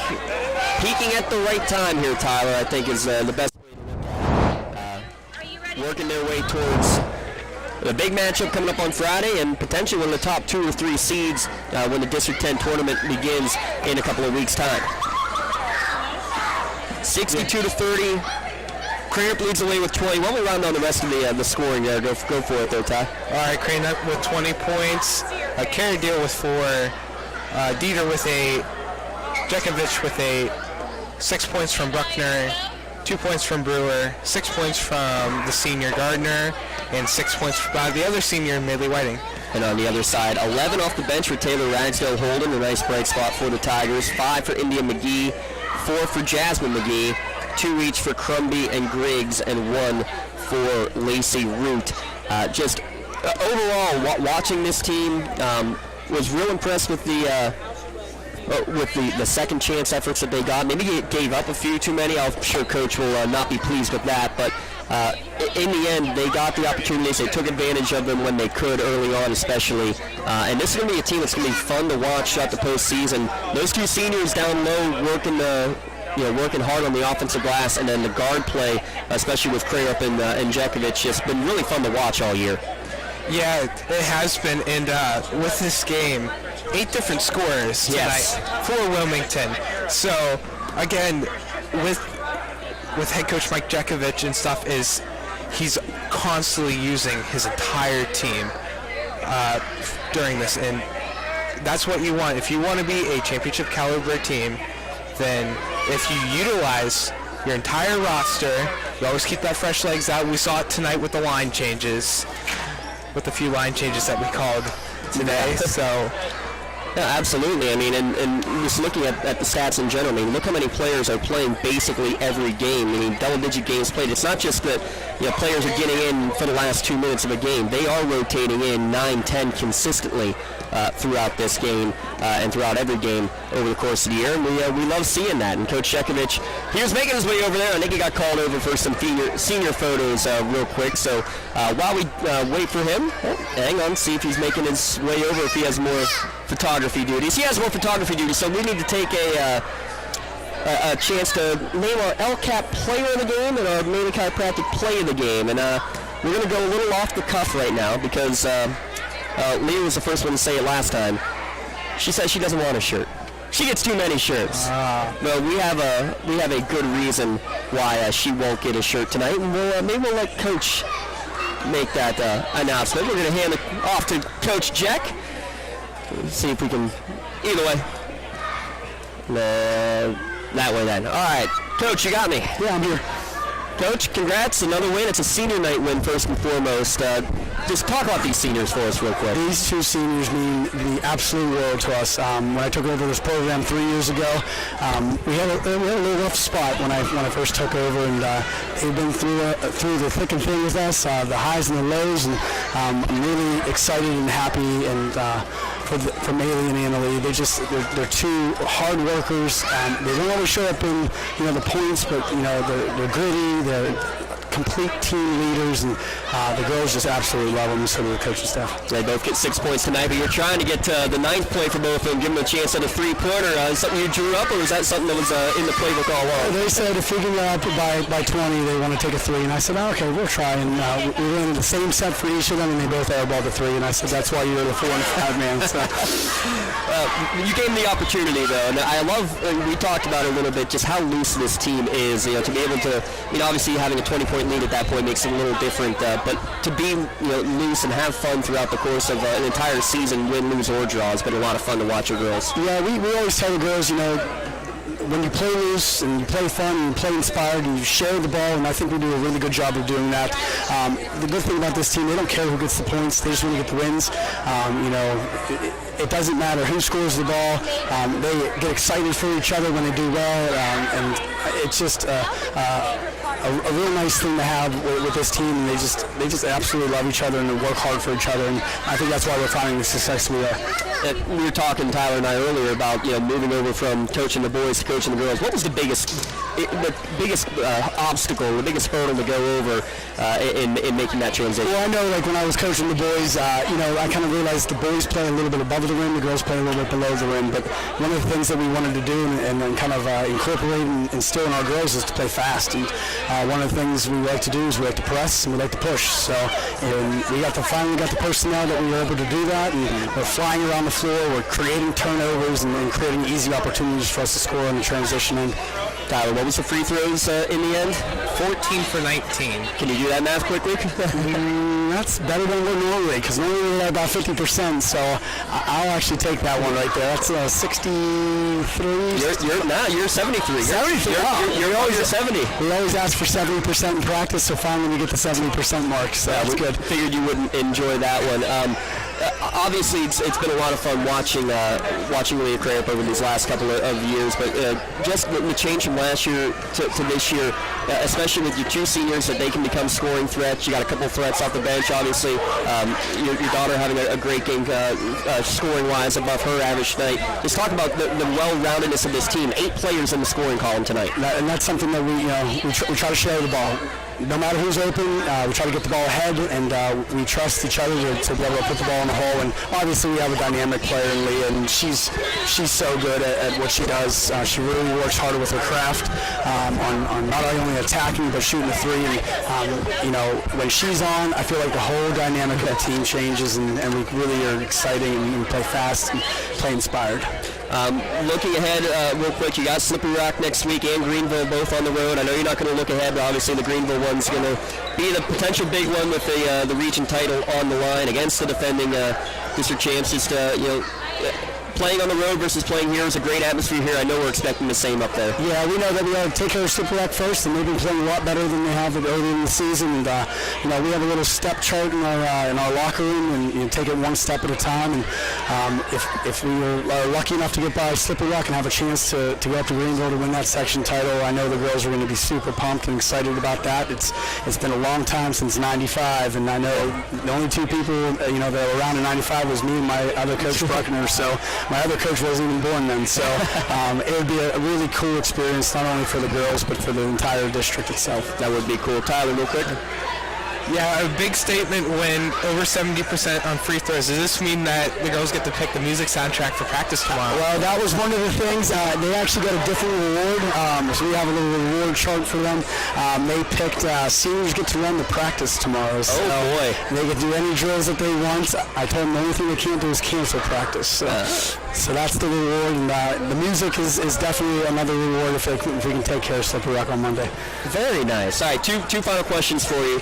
Peaking at the right time here, Tyler, I think is the best way to look at it. Working their way towards the big matchup coming up on Friday, and potentially one of the top 2 or 3 seeds when the District 10 tournament begins in a couple of weeks' time. 62-30. Crane leads the way with 20. Why don't we round down the rest of the scoring there? Go for it there, Ty. All right, Crane up with 20 points. Carey Deal with 4. Dieter with 8. Jekovic with 8. 6 points from Bruckner. 2 points from Brewer. 6 points from the senior Gardner. And 6 points by the other senior, Midley Whiting. And on the other side, 11 off the bench for Taylor Ragsdale Holden, a nice bright spot for the Tigers. 5 for India McGee, 4 for Jasmine McGee, 2 each for Crumby and Griggs, and 1 for Lacey Root. Just overall, watching this team, was real impressed with the second chance efforts that they got. Maybe gave up a few too many. I'm sure Coach will not be pleased with that, but in the end, they got the opportunities. They took advantage of them when they could early on, especially. And this is going to be a team that's going to be fun to watch throughout the postseason. Those 2 seniors down low working hard on the offensive glass, and then the guard play, especially with Crarup and Jekovic, just been really fun to watch all year. Yeah, it has been, and with this game, 8 different scorers tonight for Wilmington. So again, with head coach Mike Jekovich and stuff, he's constantly using his entire team during this, and that's what you want. If you want to be a championship caliber team, then if you utilize your entire roster, you always keep that fresh legs out. We saw it tonight with the line changes, with the few line changes that we called today. So. Yeah, absolutely. I mean, and just looking at the stats in general, I mean, look how many players are playing basically every game. I mean, double-digit games played. It's not just that players are getting in for the last 2 minutes of a game. They are rotating in 9, 10 consistently throughout this game and throughout every game over the course of the year. And we love seeing that. And Coach Jekovich, he was making his way over there. I think he got called over for some senior photos real quick. So while we wait for him, hang on, see if he's making his way over, if he has more photography duties. He has more photography duties, so we need to take a chance to name our LCAP player of the game and our Maine Chiropractic play of the game. And we're going to go a little off the cuff right now because Leah was the first one to say it last time. She says she doesn't want a shirt. She gets too many shirts. Well, we have a good reason why she won't get a shirt tonight, and maybe we'll let Coach make that announcement. We're going to hand it off to Coach Jack. See if we can, either way. That way then. All right, Coach, you got me. Yeah, I'm here. Coach, congrats, another win. It's a senior night win first and foremost. Just talk about these seniors for us real quick. These 2 seniors mean the absolute world to us. When I took over this program 3 years ago, we had a little rough spot when I first took over, and they've been through the thick and thin with us, the highs and the lows, and I'm really excited and happy and for Maylee and Annalie. They're 2 hard workers. They don't always show up in the points, but they're gritty. They're complete team leaders, and the girls just absolutely love them, and so do the coaching staff. They both get 6 points tonight, but you're trying to get the 9th point for both of them, give them a chance at a 3-pointer. Is something you drew up, or is that something that was in the playbook all along? They said if we can get up by 20, they want to take a 3, and I said, okay, we'll try. And we ran the same set for each of them, and they both airballed the 3, and I said, that's why you're the 4 and 5 man. So. You gave them the opportunity, though, and I love, we talked about it a little bit, just how loose this team is, to be able to, obviously having a 20-point lead at that point makes it a little different, but to be loose and have fun throughout the course of an entire season, win, lose, or draw, has been a lot of fun to watch your girls. Yeah, we always tell the girls, when you play loose and you play fun and you play inspired and you share the ball, and I think we do a really good job of doing that. The good thing about this team, they don't care who gets the points, they just want to get the wins. It doesn't matter who scores the ball. They get excited for each other when they do well, and it's just a real nice thing to have with this team. And they just absolutely love each other and they work hard for each other, and I think that's why we're finding the success we are. We were talking, Tyler and I, earlier about moving over from coaching the boys to coaching the girls. What was the biggest obstacle, the biggest hurdle to go over in making that transition? Well, I know, when I was coaching the boys, I kind of realized the boys play a little bit above the rim, the girls play a little bit below the rim. But one of the things that we wanted to do and then kind of incorporate and instill in our girls is to play fast. And one of the things we like to do is we like to press and we like to push. So we finally got the personnel that we were able to do that, and we're flying around the floor, we're creating turnovers and creating easy opportunities for us to score in the transition end. Tyler, what was the free throws in the end? 14 for 19. Can you do that math quickly? That's better than we're normally, because normally we're at about 50%, so I'll actually take that one right there. That's 63. You're 73. 73. You're always at 70. We always ask for 70% in practice, so finally we get the 70% mark, so that's good. Figured you wouldn't enjoy that one. Obviously, it's been a lot of fun watching Leah Crape over these last couple of years, but just the change from last year to this year, especially with your 2 seniors, that they can become scoring threats. You got a couple of threats off the bench, obviously. Your daughter having a great game scoring-wise above her average tonight. Just talk about the well-roundedness of this team. 8 players in the scoring column tonight. And that's something that we try to share the ball. no matter who's open, we try to get the ball ahead, and we trust each other to be able to put the ball in the hole. And obviously, we have a dynamic player in Leah, and she's so good at what she does. She really works harder with her craft on not only attacking but shooting the three. And when she's on, I feel like the whole dynamic of the team changes, and we really are exciting and play fast and play inspired. Looking ahead real quick, you got Slippery Rock next week and Greenville both on the road. I know you're not going to look ahead, but obviously the Greenville one's going to be the potential big one with the region title on the line against the defending district champs. Just playing on the road versus playing here is a great atmosphere here. I know we're expecting the same up there. Yeah, we know that we got to take care of Slippery Rock first, and they've been playing a lot better than they have early in the season. And we have a little step chart in our locker room, and you take it one step at a time. And if we are lucky enough to get by Slippery Rock and have a chance to go up to Greenville to win that section title, I know the girls are going to be super pumped and excited about that. It's been a long time since '95, and I know the only two people that were around in '95 was me and my other coach Bruckner. So my other coach wasn't even born then, so it would be a really cool experience, not only for the girls, but for the entire district itself. That would be cool. Tyler, real quick. Yeah, a big statement when over 70% on free throws. Does this mean that the girls get to pick the music soundtrack for practice tomorrow? Well, that was one of the things. They actually got a different reward, so we have a little reward chart for them. They picked seniors get to run the practice tomorrow. So boy. They can do any drills that they want. I told them the only thing they can't do is cancel practice. So that's the reward, and the music is definitely another reward if we can take care of Slippery Rock on Monday. Very nice. All right, two final questions for you.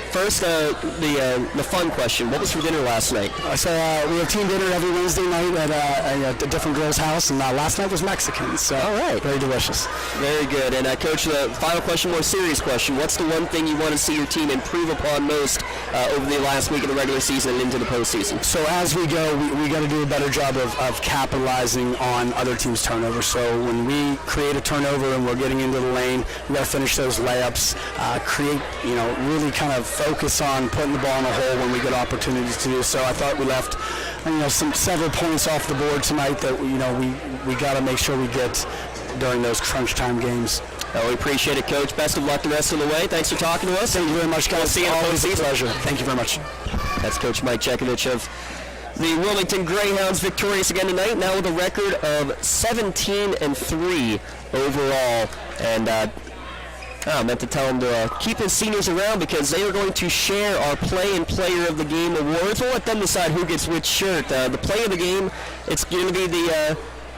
First, the fun question. What was for dinner last night? So we have team dinner every Wednesday night at a different girl's house, and last night was Mexican. So all right, very delicious. Very good. And Coach, the final question, more serious question. What's the one thing you want to see your team improve upon most over the last week of the regular season and into the postseason? So as we go, we got to do a better job of capitalizing on other teams' turnovers. So when we create a turnover and we're getting into the lane, we got to finish those layups, create, really kind of focus on putting the ball in the hole when we get opportunities to do so. I thought we left, several points off the board tonight that we got to make sure we get during those crunch time games. We appreciate it, Coach. Best of luck the rest of the way. Thanks for talking to us. Thank you very much, guys. We'll see you always a pleasure. Thank you very much. That's Coach Mike Chekovich of the Wilmington Greyhounds, victorious again tonight, now with a record of 17-3 overall. And I meant to tell him to keep his seniors around because they are going to share our Play and Player of the Game awards. We'll let them decide who gets which shirt. The Play of the Game, it's going to be the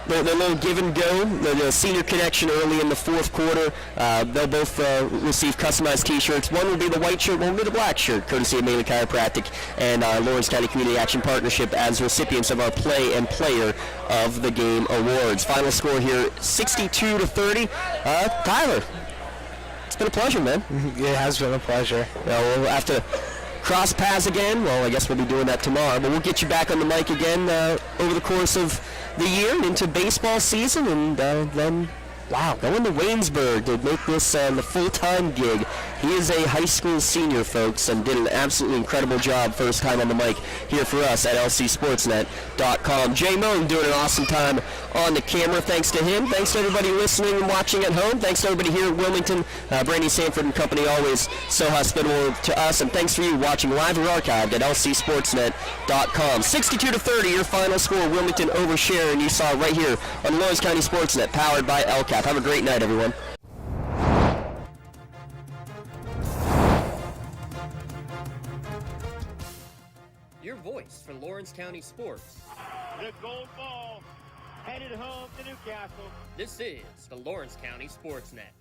little give and go, the senior connection early in the fourth quarter. They'll both receive customized T-shirts. One will be the white shirt, one will be the black shirt, courtesy of Mainly Chiropractic and Lawrence County Community Action Partnership as recipients of our Play and Player of the Game awards. Final score here, 62-30. Tyler, it's been a pleasure, man. It has been a pleasure. We'll have to cross paths again. Well, I guess we'll be doing that tomorrow, but we'll get you back on the mic again over the course of the year and into baseball season, and then going to Waynesburg to make this the full-time gig. He is a high school senior, folks, and did an absolutely incredible job first time on the mic here for us at lcsportsnet.com. Jay Moan doing an awesome time on the camera. Thanks to him. Thanks to everybody listening and watching at home. Thanks to everybody here at Wilmington. Brandy Sanford and company always so hospitable to us. And thanks for you watching live or archived at lcsportsnet.com. 62-30, your final score. Wilmington over Sharon. You saw it right here on Lawrence County SportsNet, powered by LCAP. Have a great night, everyone. Your voice for Lawrence County sports. The gold ball headed home to Newcastle. This is the Lawrence County SportsNet.